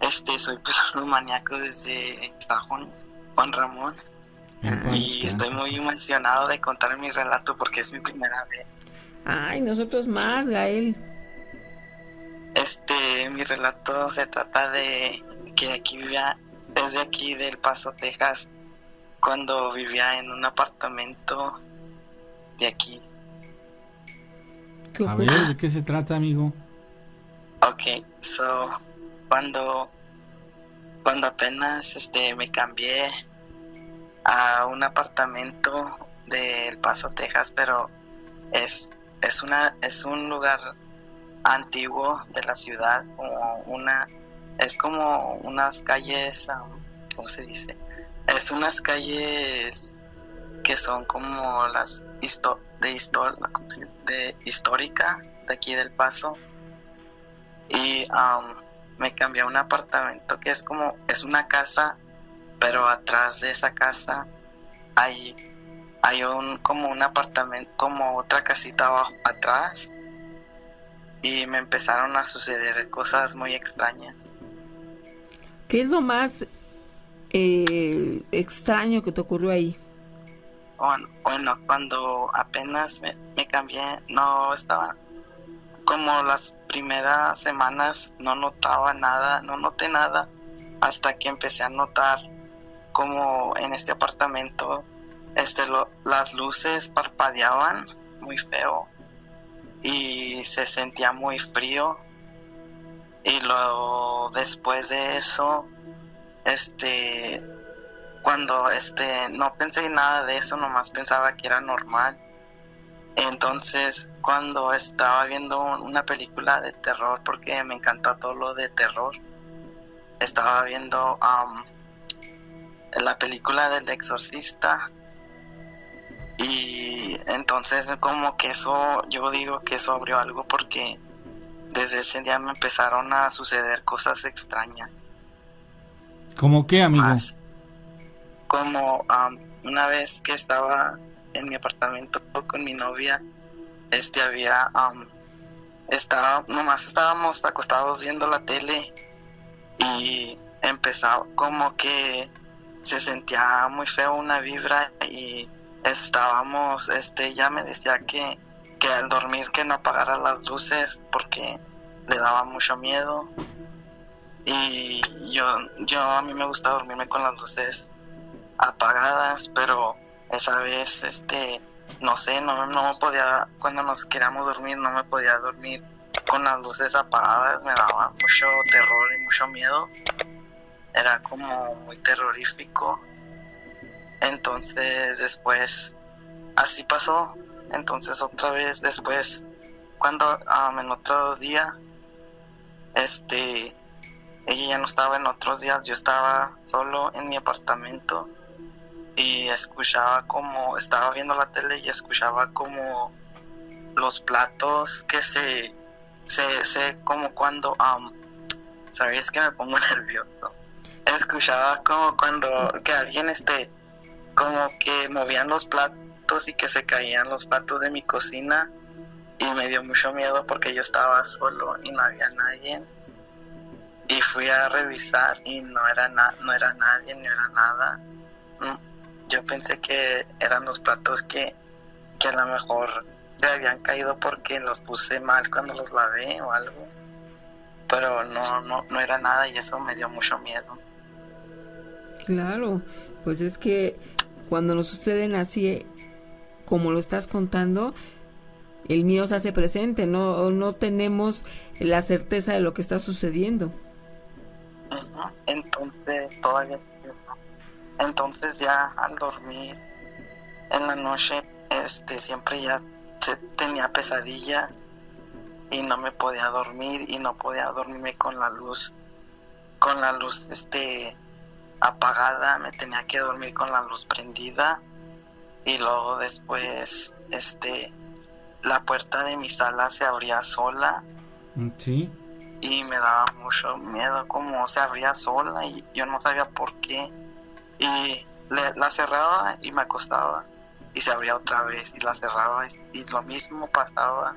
Soy maníaco desde Juan Ramón. Y estoy muy emocionado de contar mi relato porque es mi primera vez. Ay, nosotros más, Gael. Mi relato se trata de que aquí vivía, desde aquí del Paso, Texas, cuando vivía en un apartamento de aquí. A ver, ¿de qué se trata, amigo? Okay, cuando apenas me cambié a un apartamento de El Paso, Texas, pero es un lugar antiguo de la ciudad, es como unas calles, ¿cómo se dice? Es unas calles que son como las históricas de aquí del Paso, y me cambié a un apartamento que es una casa, pero atrás de esa casa hay un apartamento, como otra casita abajo, atrás, y me empezaron a suceder cosas muy extrañas. ¿Qué es lo más extraño que te ocurrió ahí? Bueno, cuando apenas me cambié, no estaba, como las primeras semanas no noté nada, hasta que empecé a notar como en este apartamento las luces parpadeaban muy feo y se sentía muy frío, y luego después de eso cuando no pensé en nada de eso, nomás pensaba que era normal. Entonces, cuando estaba viendo una película de terror, porque me encanta todo lo de terror, estaba viendo la película del Exorcista, y entonces como que yo digo que eso abrió algo, porque desde ese día me empezaron a suceder cosas extrañas. ¿Cómo qué, amigo? Como una vez que estaba en mi apartamento con mi novia, nomás estábamos acostados viendo la tele, y empezaba como que se sentía muy feo una vibra, y estábamos, ella me decía que al dormir que no apagara las luces porque le daba mucho miedo, y yo a mí me gusta dormirme con las luces apagadas, pero esa vez no sé, no me podía, cuando nos queríamos dormir no me podía dormir con las luces apagadas, me daba mucho terror y mucho miedo, era como muy terrorífico. Entonces después así pasó. Entonces otra vez después, cuando en otros días ella ya no estaba, en otros días yo estaba solo en mi apartamento, y escuchaba como estaba viendo la tele y escuchaba como los platos que se como cuando sabes que me pongo nervioso, escuchaba como cuando que alguien como que movían los platos y que se caían los platos de mi cocina, y me dio mucho miedo porque yo estaba solo y no había nadie, y fui a revisar y no era nadie, ni era nada. Yo pensé que eran los platos que a lo mejor se habían caído porque los puse mal cuando los lavé o algo, pero no era nada, y eso me dio mucho miedo. Claro, pues es que cuando nos suceden así como lo estás contando, el miedo se hace presente, no tenemos la certeza de lo que está sucediendo. Entonces ya al dormir en la noche, siempre ya tenía pesadillas y no me podía dormir, y no podía dormirme con la luz apagada, me tenía que dormir con la luz prendida. Y luego después la puerta de mi sala se abría sola. Sí. y me daba mucho miedo, como se abría sola y yo no sabía por qué. Y la cerraba y me acostaba y se abría otra vez y la cerraba y lo mismo pasaba.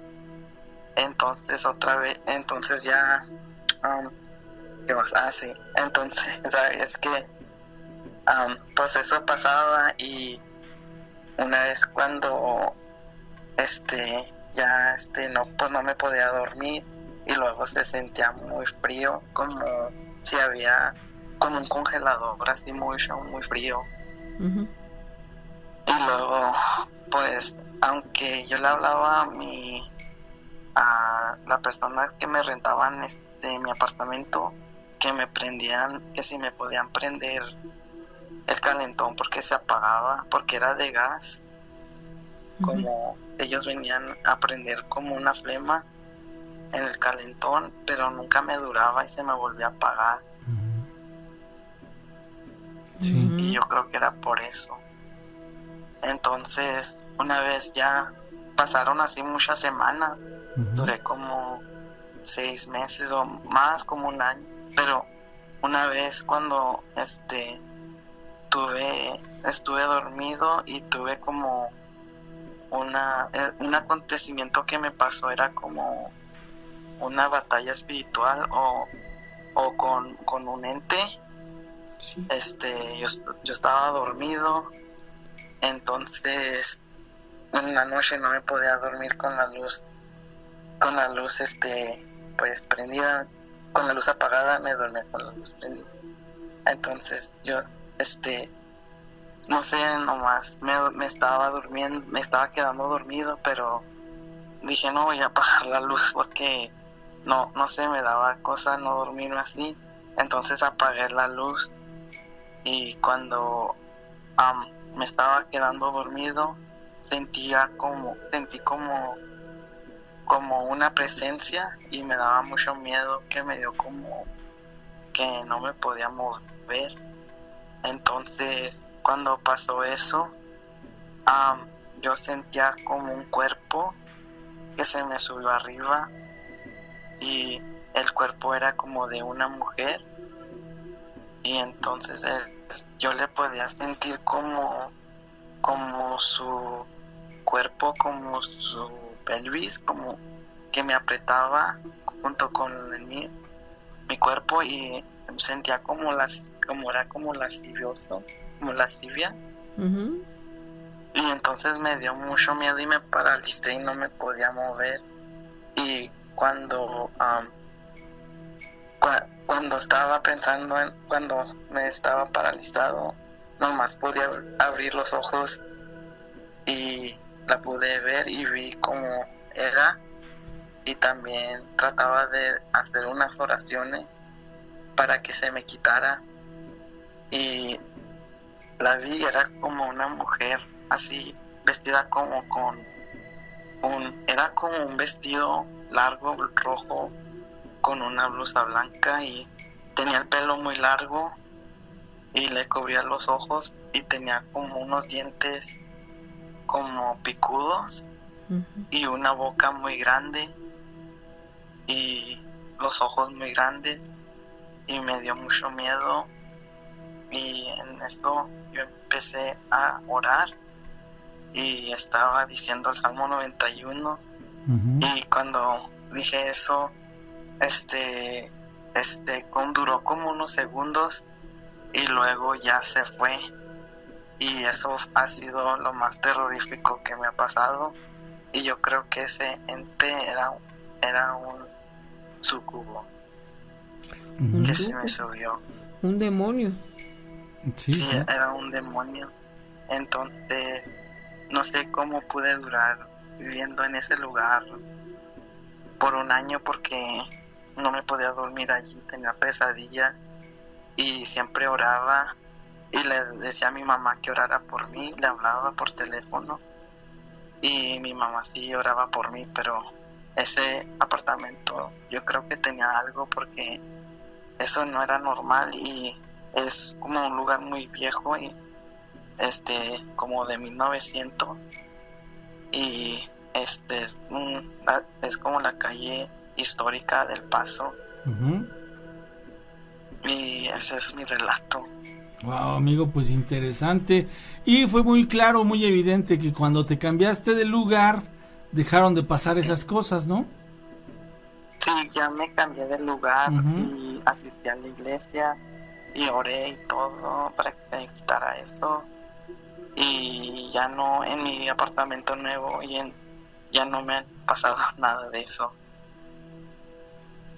Entonces otra vez, entonces ya, ¿qué más? Sí, entonces, ¿sabes qué? Pues eso pasaba y una vez cuando ya no, pues no me podía dormir y luego se sentía muy frío, como si había como un congelador así muy frío. Ujú. Y luego pues aunque yo le hablaba a la persona que me rentaban mi apartamento, que me prendían, que si me podían prender el calentón porque se apagaba, porque era de gas. Como ellos venían a prender como una flema en el calentón, pero nunca me duraba y se me volvía a apagar. Sí. Y yo creo que era por eso. Entonces una vez ya pasaron así muchas semanas, duré como 6 meses o más, como un año. Pero una vez cuando estuve dormido y tuve como un acontecimiento que me pasó, era como una batalla espiritual o con un ente. Sí. Yo estaba dormido, entonces en la noche no me podía dormir con la luz pues prendida. Con la luz apagada me dormía con la luz prendida. Entonces yo no sé, nomás me estaba durmiendo, me estaba quedando dormido, pero dije no voy a apagar la luz porque no sé, me daba cosa no dormirme así. Entonces apagué la luz y cuando me estaba quedando dormido sentí como una presencia y me daba mucho miedo, que me dio como que no me podía mover. Entonces cuando pasó eso, yo sentía como un cuerpo que se me subió arriba y el cuerpo era como de una mujer, y entonces yo le podía sentir como su cuerpo, como su pelvis, como que me apretaba junto con mi cuerpo, y sentía como era como lascivioso, como lascivia. Y entonces me dio mucho miedo y me paralicé y no me podía mover. Y cuando estaba pensando cuando me estaba paralizado, nomás podía abrir los ojos y la pude ver y vi cómo era, y también trataba de hacer unas oraciones para que se me quitara, y la vi, era como una mujer así vestida como era como un vestido largo rojo con una blusa blanca, y tenía el pelo muy largo y le cubría los ojos, y tenía como unos dientes como picudos y una boca muy grande y los ojos muy grandes, y me dio mucho miedo. Y en esto yo empecé a orar y estaba diciendo el Salmo 91. Y cuando dije eso, duró como unos segundos y luego ya se fue. Y eso ha sido lo más terrorífico que me ha pasado. Y yo creo que ese ente era un sucubo que se me subió. Un demonio. Sí, era un demonio. Entonces no sé cómo pude durar viviendo en ese lugar por un año, porque no me podía dormir allí, tenía pesadillas y siempre oraba y le decía a mi mamá que orara por mí, le hablaba por teléfono y mi mamá sí oraba por mí, pero ese apartamento yo creo que tenía algo, porque eso no era normal y es como un lugar muy viejo y como de 1900, y es como la calle histórica del Paso, Uh-huh. Y ese es mi relato. Wow, amigo, pues interesante. Y fue muy claro, muy evidente que cuando te cambiaste de lugar, dejaron de pasar esas cosas, ¿no? Sí, ya me cambié de lugar Uh-huh. y asistí a la iglesia y oré y todo para que se me quitara eso. Y ya no, en mi apartamento nuevo ya no me ha pasado nada de eso.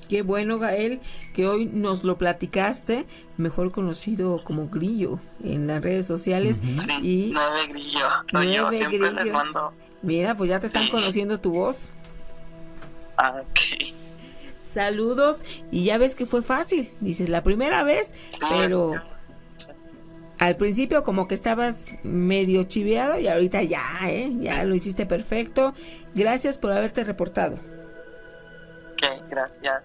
Qué bueno, Gael, que hoy nos lo platicaste, mejor conocido como Grillo en las redes sociales. Uh-huh. Sí, Y 9 Grillo. Soy yo, 9 siempre les Grillo. mando. Mira, pues ya te están Sí. conociendo tu voz. Ok. Saludos, y ya ves que fue fácil, dices la primera vez, pero al principio como que estabas medio chiveado y ahorita ya lo hiciste perfecto. Gracias por haberte reportado. Ok, gracias.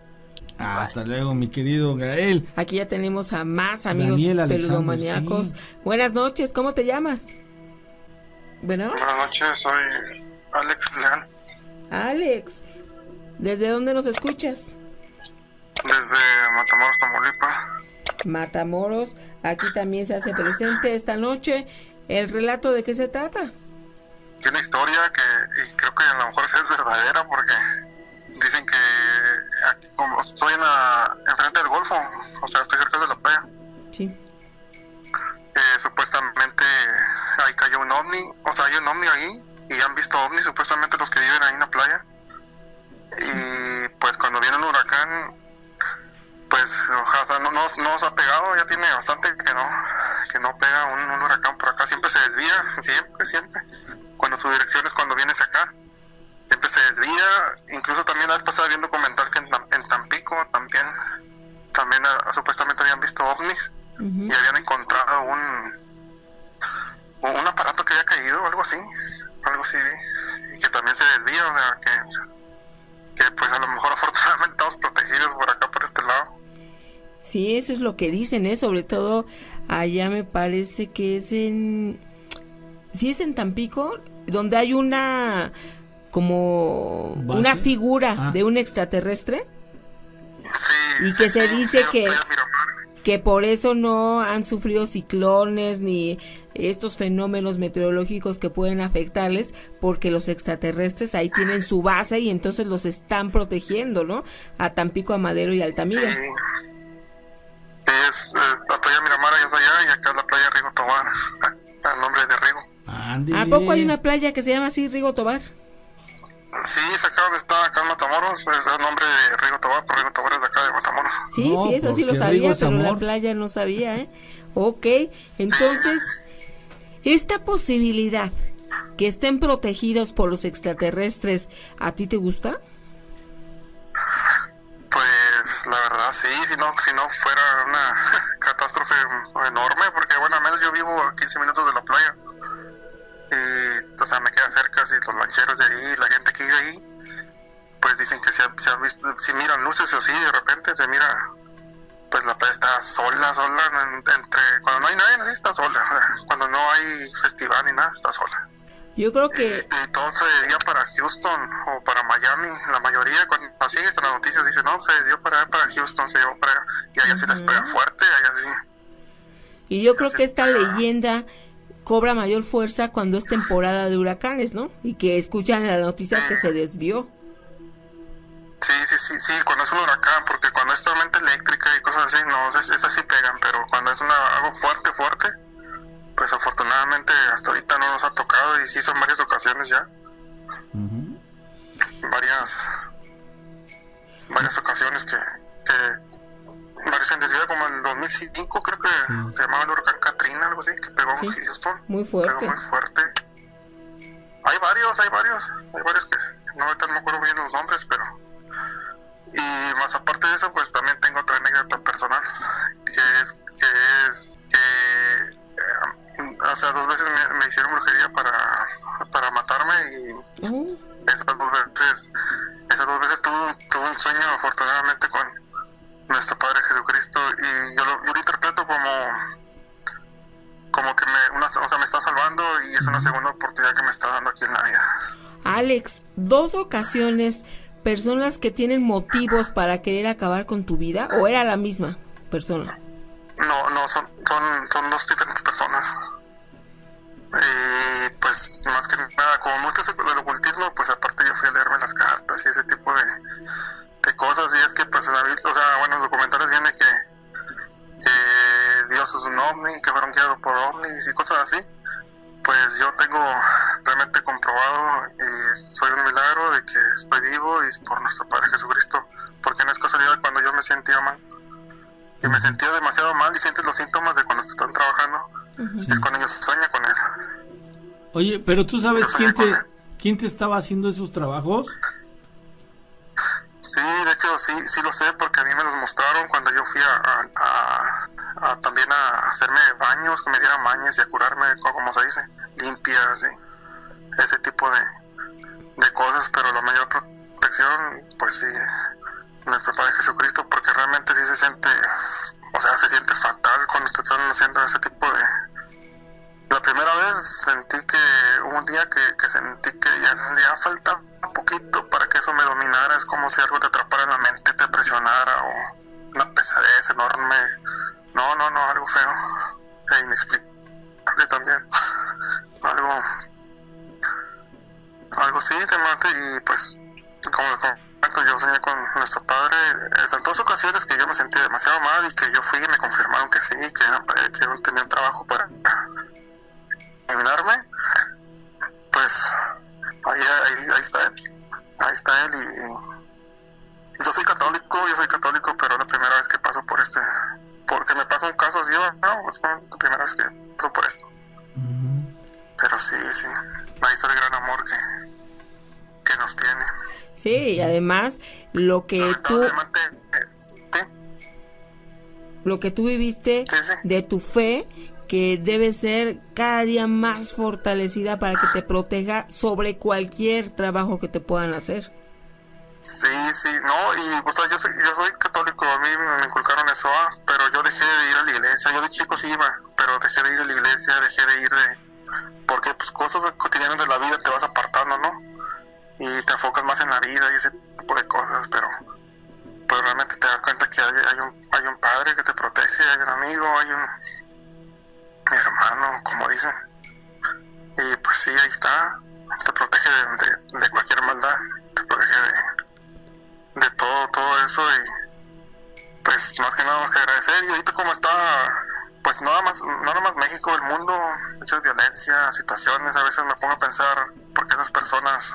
Hasta luego, mi querido Gael. Aquí ya tenemos a más amigos Daniel Alexander, peludomaníacos. sí. Buenas noches, ¿cómo te llamas? Bueno, Buenas noches, soy Alex Leal, Alex, ¿desde dónde nos escuchas? desde Matamoros, Tamaulipas. Matamoros, aquí también se hace presente esta noche. ¿El relato de qué se trata? Tiene una historia y creo que a lo mejor es verdadera porque dicen que aquí, como estoy enfrente del Golfo, o sea, estoy cerca de la playa. Sí. Supuestamente ahí cayó un ovni, o sea, hay un ovni ahí y han visto ovnis supuestamente los que viven ahí en la playa. Y pues cuando viene un huracán, pues o sea, no nos ha pegado, ya tiene bastante que no pega un huracán por acá, siempre se desvía, siempre. Cuando su dirección es cuando vienes acá, siempre se desvía. Incluso también la vez pasada vi un documental que en Tampico también supuestamente habían visto ovnis. Uh-huh. Y habían encontrado un aparato que había caído, algo así, y que también se desvía, o sea, que pues a lo mejor afortunadamente estamos protegidos por acá, por este lado. Sí, eso es lo que dicen, sobre todo allá me parece que es en Tampico, donde hay una como ¿Base? una figura de un extraterrestre. Sí, Y que se dice que Miramar. por eso no han sufrido ciclones ni estos fenómenos meteorológicos que pueden afectarles, porque los extraterrestres ahí tienen su base y entonces los están protegiendo, ¿no? A Tampico, a Madero y Altamira. Sí, es la playa Miramar allá es allá y acá es la playa Rigo Tobar, el nombre de Rigo. Ándele. ¿A poco hay una playa que se llama así, Rigo Tobar? Sí, es acá donde está, acá en Matamoros, es el nombre de Rigo Tobar, pero Rigo Tobar es de acá de Matamoros. Sí, No, sí, eso sí lo porque sabía, Rigo es pero la amor. playa no sabía, ¿eh? Ok, entonces, esta posibilidad que estén protegidos por los extraterrestres, ¿a ti te gusta? Pues la verdad sí, si no fuera una catástrofe enorme, porque bueno, al menos yo vivo a 15 minutos de la playa y o sea me queda cerca, si los lancheros de ahí, la gente que vive ahí, pues dicen que se han visto, si miran luces así de repente se mira, pues la playa está sola entre cuando no hay nadie, así está sola, cuando no hay festival ni nada, está sola. Yo creo que Y todo se desvía para Houston o para Miami. La mayoría, cuando sigues las noticias, dicen, no, se desvió para Houston, se desvió para allá. Y allá sí les pega fuerte, allá sí. Y yo creo que esta leyenda cobra mayor fuerza cuando es temporada de huracanes, ¿no? Y que escuchan en las noticias que se desvió. Sí, cuando es un huracán, porque cuando es tormenta eléctrica y cosas así, no, esas sí pegan, pero cuando es algo fuerte, pues afortunadamente hasta ahorita no nos ha tocado y sí son varias ocasiones ya. Uh-huh. Varias ocasiones que varios en desvío, como en el 2005 creo que se llamaba el huracán Katrina, algo así, que pegó en Houston. Muy fuerte. Pegó muy fuerte. Hay varios que no ahorita no me acuerdo bien los nombres, pero y más aparte de eso, pues también tengo otra anécdota personal, que es o sea, 2 veces me hicieron brujería para matarme y esas dos veces tuve un sueño afortunadamente con nuestro Padre Jesucristo y yo lo interpreto como que me está salvando y es una segunda oportunidad que me está dando aquí en la vida. Alex, 2 ocasiones personas que tienen motivos para querer acabar con tu vida, o era la misma persona? No, son dos diferentes personas. Y pues más que nada, como me gusta el ocultismo, pues aparte yo fui a leerme las cartas y ese tipo de cosas. Y es que pues en los documentales viene que Dios es un ovni, que fueron guiados por ovnis y cosas así. Pues yo tengo realmente comprobado y soy un milagro de que estoy vivo, y es por nuestro Padre Jesucristo, porque no es casualidad. Cuando yo me sentía mal y me sentía demasiado mal y sientes los síntomas de cuando están trabajando, es cuando ellos sueñan con él. Oye, pero tú sabes quién te estaba haciendo esos trabajos. Sí, de hecho sí lo sé, porque a mí me los mostraron cuando yo fui también a hacerme baños, que me dieran baños y a curarme, como se dice, limpias, y ese tipo de cosas. Pero la mayor protección, pues sí, nuestro Padre Jesucristo, porque realmente sí se siente fatal cuando te están haciendo ese tipo de... La primera vez sentí que hubo un día que sentí que ya faltaba un poquito para que eso me dominara. Es como si algo te atrapara en la mente, te presionara, o una pesadez enorme. No, algo feo e inexplicable también. Algo sí, te mate. Y pues, como yo soñé con nuestro Padre en dos ocasiones que yo me sentí demasiado mal, y que yo fui y me confirmaron que sí, que yo tenía un trabajo para eliminarme. Pues ahí está él, y yo soy católico, pero es la primera vez que paso por porque me pasa un caso así, no, es la primera vez que paso por esto. Pero sí, ahí está el gran amor que nos tiene. Sí, y además lo que tú viviste de tu fe, que debe ser cada día más fortalecida para que te proteja sobre cualquier trabajo que te puedan hacer. Sí, no, y yo soy católico, a mí me inculcaron eso, pero yo dejé de ir a la iglesia. Yo de chico sí iba, pero dejé de ir a la iglesia, porque pues cosas cotidianas de la vida te vas apartando, ¿no? Y te enfocas más en la vida y ese tipo de cosas, pero pues realmente te das cuenta que hay un padre que te protege, hay un amigo, hay un hermano, como dicen, y pues sí, ahí está, te protege de cualquier maldad, te protege de todo eso. Y pues más que nada más que agradecer. Y ahorita como está, pues no nada más México, el mundo, muchas violencias, situaciones, a veces me pongo a pensar por qué esas personas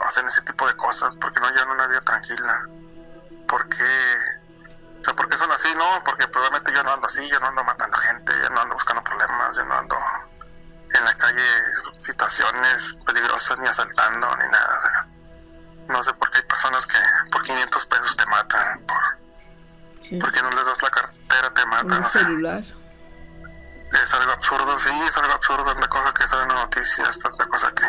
hacen ese tipo de cosas, porque no llevan una vida tranquila, ¿por qué son así? No, porque probablemente yo no ando así, yo no ando matando gente, yo no ando buscando problemas, yo no ando en la calle situaciones peligrosas, ni asaltando, ni nada. O sea, no sé por qué hay personas que por 500 pesos te matan, porque no les das la cartera, te matan. Un celular. Es algo absurdo, sí, es algo absurdo, una cosa que sale en las noticias, esta otra cosa que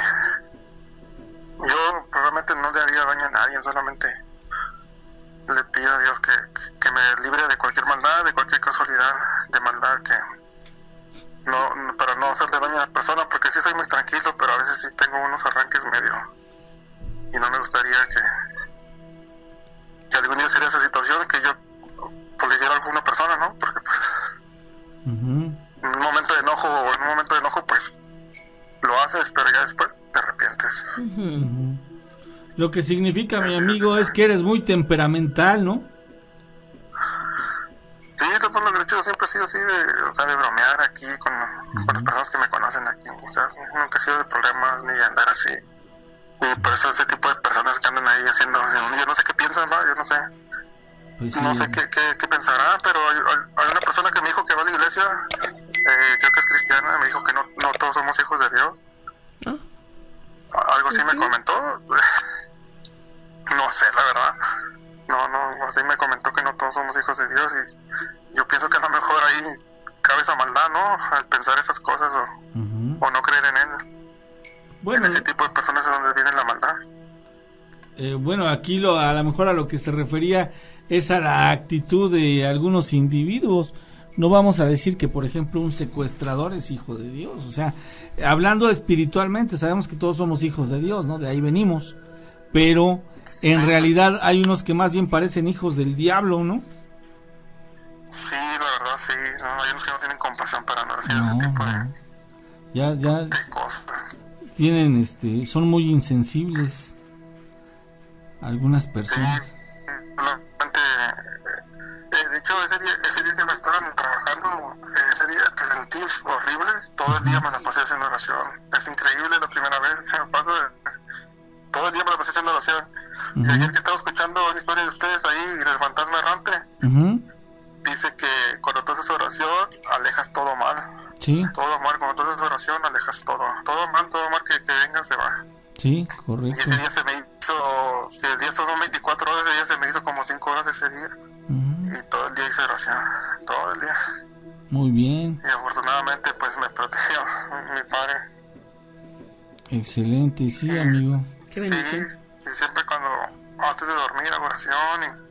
yo probablemente no le haría daño a nadie, solamente le pido a Dios que me libre de cualquier maldad, de cualquier casualidad de maldad, para no hacerle daño a la persona, porque sí soy muy tranquilo, pero a veces sí tengo unos arranques medio, y no me gustaría que algún día sería esa situación, que yo pues le hiciera a alguna persona, ¿no? Porque pues en un momento de enojo pues lo haces, pero ya después te arrepientes. Lo que significa, mi amigo, es que eres muy temperamental, ¿no? Sí, lo que yo siempre he sido así, de bromear aquí con las personas que me conocen aquí. O sea, nunca he sido de problemas ni de andar así. Y por eso ese tipo de personas que andan ahí haciendo, yo no sé qué piensan, ¿no? Yo no sé. Pues sí. No sé qué pensará, pero hay una persona que me dijo que va a la iglesia, creo que es cristiana, me dijo que no todos somos hijos de Dios. Algo así me comentó. No sé, la verdad. No, así me comentó que no todos somos hijos de Dios, y yo pienso que a lo mejor ahí cabe esa maldad, ¿no? Al pensar esas cosas o no creer en él. Bueno, en ese tipo de personas es donde viene la maldad. Bueno, aquí a lo mejor a lo que se refería es a la actitud de algunos individuos. No vamos a decir que, por ejemplo, un secuestrador es hijo de Dios. O sea, hablando espiritualmente, sabemos que todos somos hijos de Dios, ¿no? De ahí venimos. Pero en realidad hay unos que más bien parecen hijos del diablo, ¿no? Sí, la verdad, sí. No, hay unos que no tienen compasión para no decir ese tipo Ya de cosas. tienen, son muy insensibles algunas personas. Sí, solamente, de hecho, ese día que me estaban trabajando, ese día que sentí horrible, todo el día me la pasé haciendo oración. Es increíble, la primera vez que me paso, todo el día me la pasé haciendo oración. Y ayer que estaba escuchando una historia de ustedes ahí, del fantasma errante, dice que cuando tú haces oración, alejas todo mal. Sí. Todo mal, cuando tú haces oración, alejas todo. Todo mal que venga se va. Sí, correcto. Y ese día se me hizo, si el día son 24 horas, ese día se me hizo como 5 horas ese día. Y todo el día hice oración, todo el día. Muy bien. Y afortunadamente pues me protegió mi padre. Excelente, sí, amigo. Qué bendición. Sí, y siempre cuando, antes de dormir, hago oración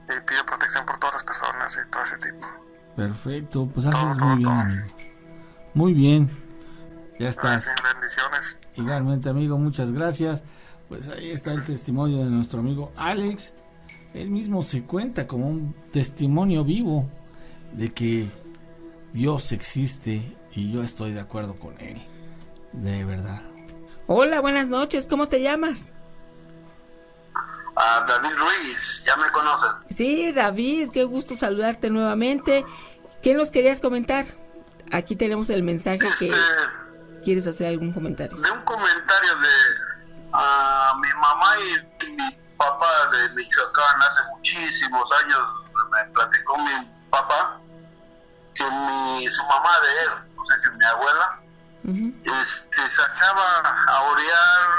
y pido protección por todas las personas y todo ese tipo. Perfecto, pues haces muy bien, amigo. Muy bien. Ya estás. Sí, bendiciones. Igualmente, amigo, muchas gracias. Pues ahí está el testimonio de nuestro amigo Alex. Él mismo se cuenta como un testimonio vivo de que Dios existe y yo estoy de acuerdo con él. De verdad. Hola, buenas noches. ¿Cómo te llamas? David Ruiz, ya me conocen. Sí, David, qué gusto saludarte nuevamente. ¿Qué nos querías comentar? Aquí tenemos el mensaje que quieres hacer algún comentario. De un comentario de mi mamá y mi papá de Michoacán hace muchísimos años. Me platicó mi papá que su mamá de él, o sea que mi abuela, sacaba a orear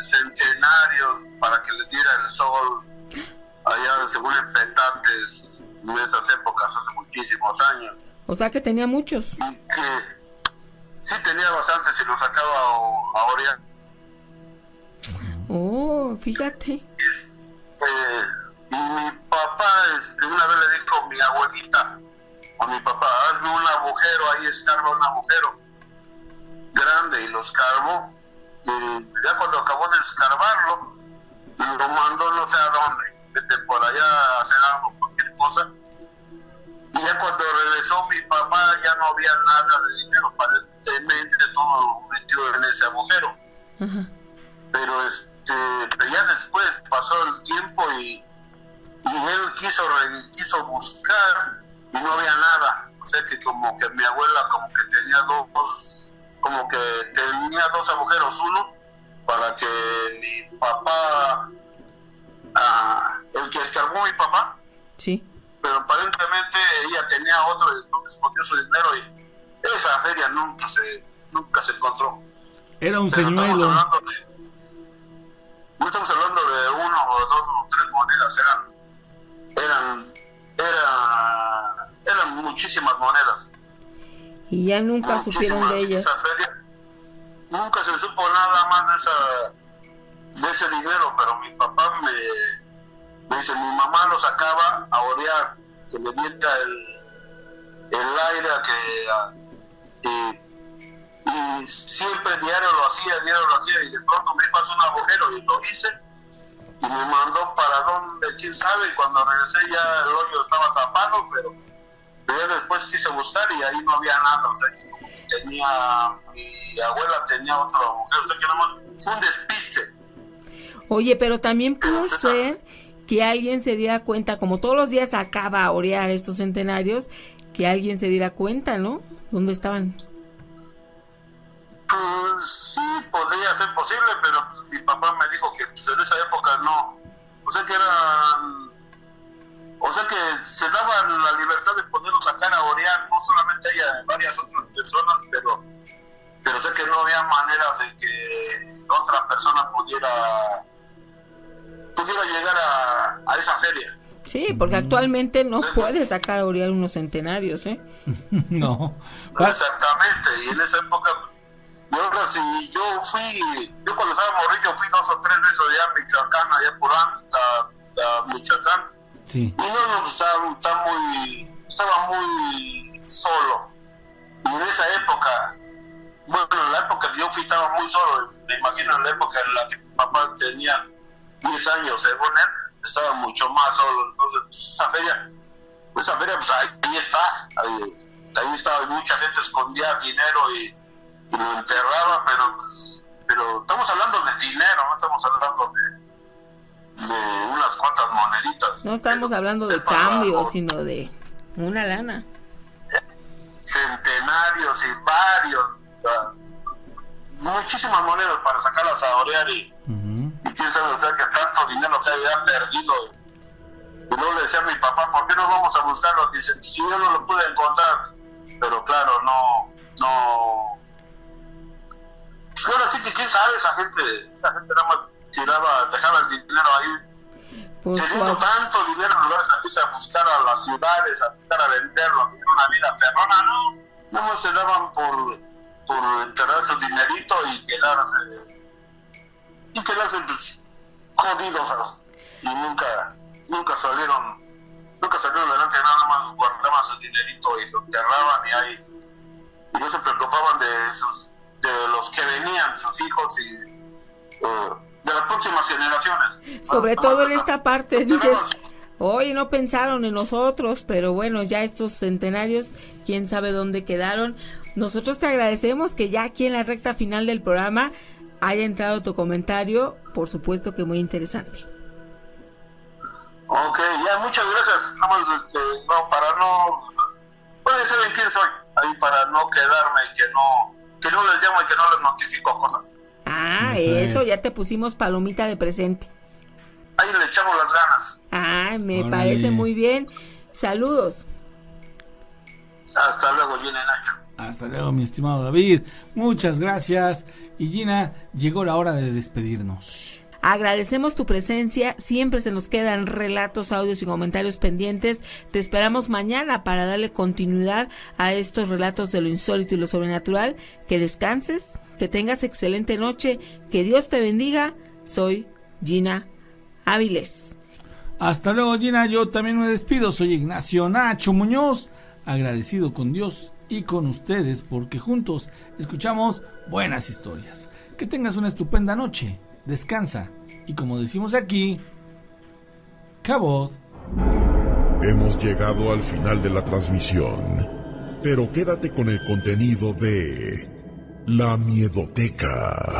centenarios para que le diera el sol allá según en Pendantes en esas épocas, hace muchísimos años. O sea que tenía muchos. Y que sí tenía bastantes y lo sacaba a orear. Oh, fíjate. Y mi papá una vez le dijo a mi abuelita, a mi papá, hazme un agujero, ahí escarba un agujero grande, y lo escarbó. Y ya cuando acabó de escarbarlo, lo mandó no sé a dónde, vete por allá a hacer algo, cualquier cosa. Y ya cuando regresó mi papá ya no había nada de dinero, aparentemente todo metido en ese agujero. Pero ya después pasó el tiempo y él quiso buscar y no había nada. O sea que como que mi abuela como que tenía dos agujeros, uno para que mi papá, el que escarbó mi papá, sí, pero aparentemente ella tenía otro donde escondió su dinero y esa feria nunca se encontró. Era un pero señuelo. No estamos hablando de uno o dos o tres monedas, eran muchísimas monedas. Y ya nunca supieron de ellas. Esa feria, nunca se supo nada más de ese dinero, pero mi papá me dice, mi mamá lo sacaba a orear, que le diera el aire y siempre diario lo hacía, y de pronto me pasó un agujero y lo hice y me mandó para donde, quién sabe, y cuando regresé ya el hoyo estaba tapado, pero ya después quise buscar y ahí no había nada. O sea, mi abuela tenía otro agujero, o sea que no, fue un despiste. Oye, pero también pudo ser que alguien se diera cuenta, como todos los días acaba a orear estos centenarios, que alguien se diera cuenta, ¿no? ¿Dónde estaban? Pues sí, podría ser posible, pero mi papá me dijo que pues, en esa época no. O sea que se daba la libertad de poderlo sacar a orear, no solamente ella, varias otras personas, pero sé que no había manera de que otra persona pudiera llegar a esa feria. Sí, porque actualmente no puede sacar a orear unos centenarios, ¿eh? No. Exactamente, y en esa época, yo cuando estaba morrillo fui 2 o 3 veces allá a Michoacán, allá por a Michoacán. Sí. Y no, estaba muy solo. Y en esa época, en la época que yo fui estaba muy solo. Me imagino en la época en la que mi papá tenía 10 años, según él, estaba mucho más solo. Entonces, pues, esa feria, pues ahí está. Ahí estaba, mucha gente escondía dinero y lo enterraba, pero estamos hablando de dinero, no estamos hablando de unas cuantas moneditas. No estamos hablando de cambio, sino de una lana. Centenarios y varios, muchísimas monedas para sacarlas a orear y quién sabe, o sea, que tanto dinero que había perdido. Y luego le decía a mi papá, ¿por qué no vamos a buscarlo? Dice, si yo no lo pude encontrar, pero claro, no. Pues ahora sí que quién sabe, esa gente nada más dejaba el dinero ahí. Pues, teniendo tanto dinero en lugares a buscar a las ciudades, a buscar a venderlo, a vivir una vida perrona, no más se daban por enterrar su dinerito y quedarse pues, jodidos, y nunca salieron adelante, nada más guardaban su dinerito y lo enterraban y no se preocupaban de los que venían, sus hijos y de las próximas generaciones. Sobre todo en esta parte, dices, oye, no pensaron en nosotros, pero bueno, ya estos centenarios, quién sabe dónde quedaron. Nosotros te agradecemos que ya aquí en la recta final del programa haya entrado tu comentario, por supuesto que muy interesante. Ok, ya, muchas gracias. Nada más, pueden saber quién soy, ahí para no quedarme y que no les llamo y que no les notifico cosas. Eso, ya te pusimos palomita de presente. Ahí le echamos las ganas. Me parece muy bien. Saludos. Hasta luego, Gina y Nacho. Hasta luego, mi estimado David. Muchas gracias. Y Gina, llegó la hora de despedirnos. Agradecemos tu presencia, siempre se nos quedan relatos, audios y comentarios pendientes. Te esperamos mañana para darle continuidad a estos relatos de lo insólito y lo sobrenatural. Que descanses, que tengas excelente noche, que Dios te bendiga. Soy Gina Áviles. Hasta luego, Gina, yo también me despido. Soy Ignacio Nacho Muñoz, agradecido con Dios y con ustedes porque juntos escuchamos buenas historias. Que tengas una estupenda noche. Descansa y como decimos aquí, cabot. Hemos llegado al final de la transmisión, pero quédate con el contenido de La Miedoteca.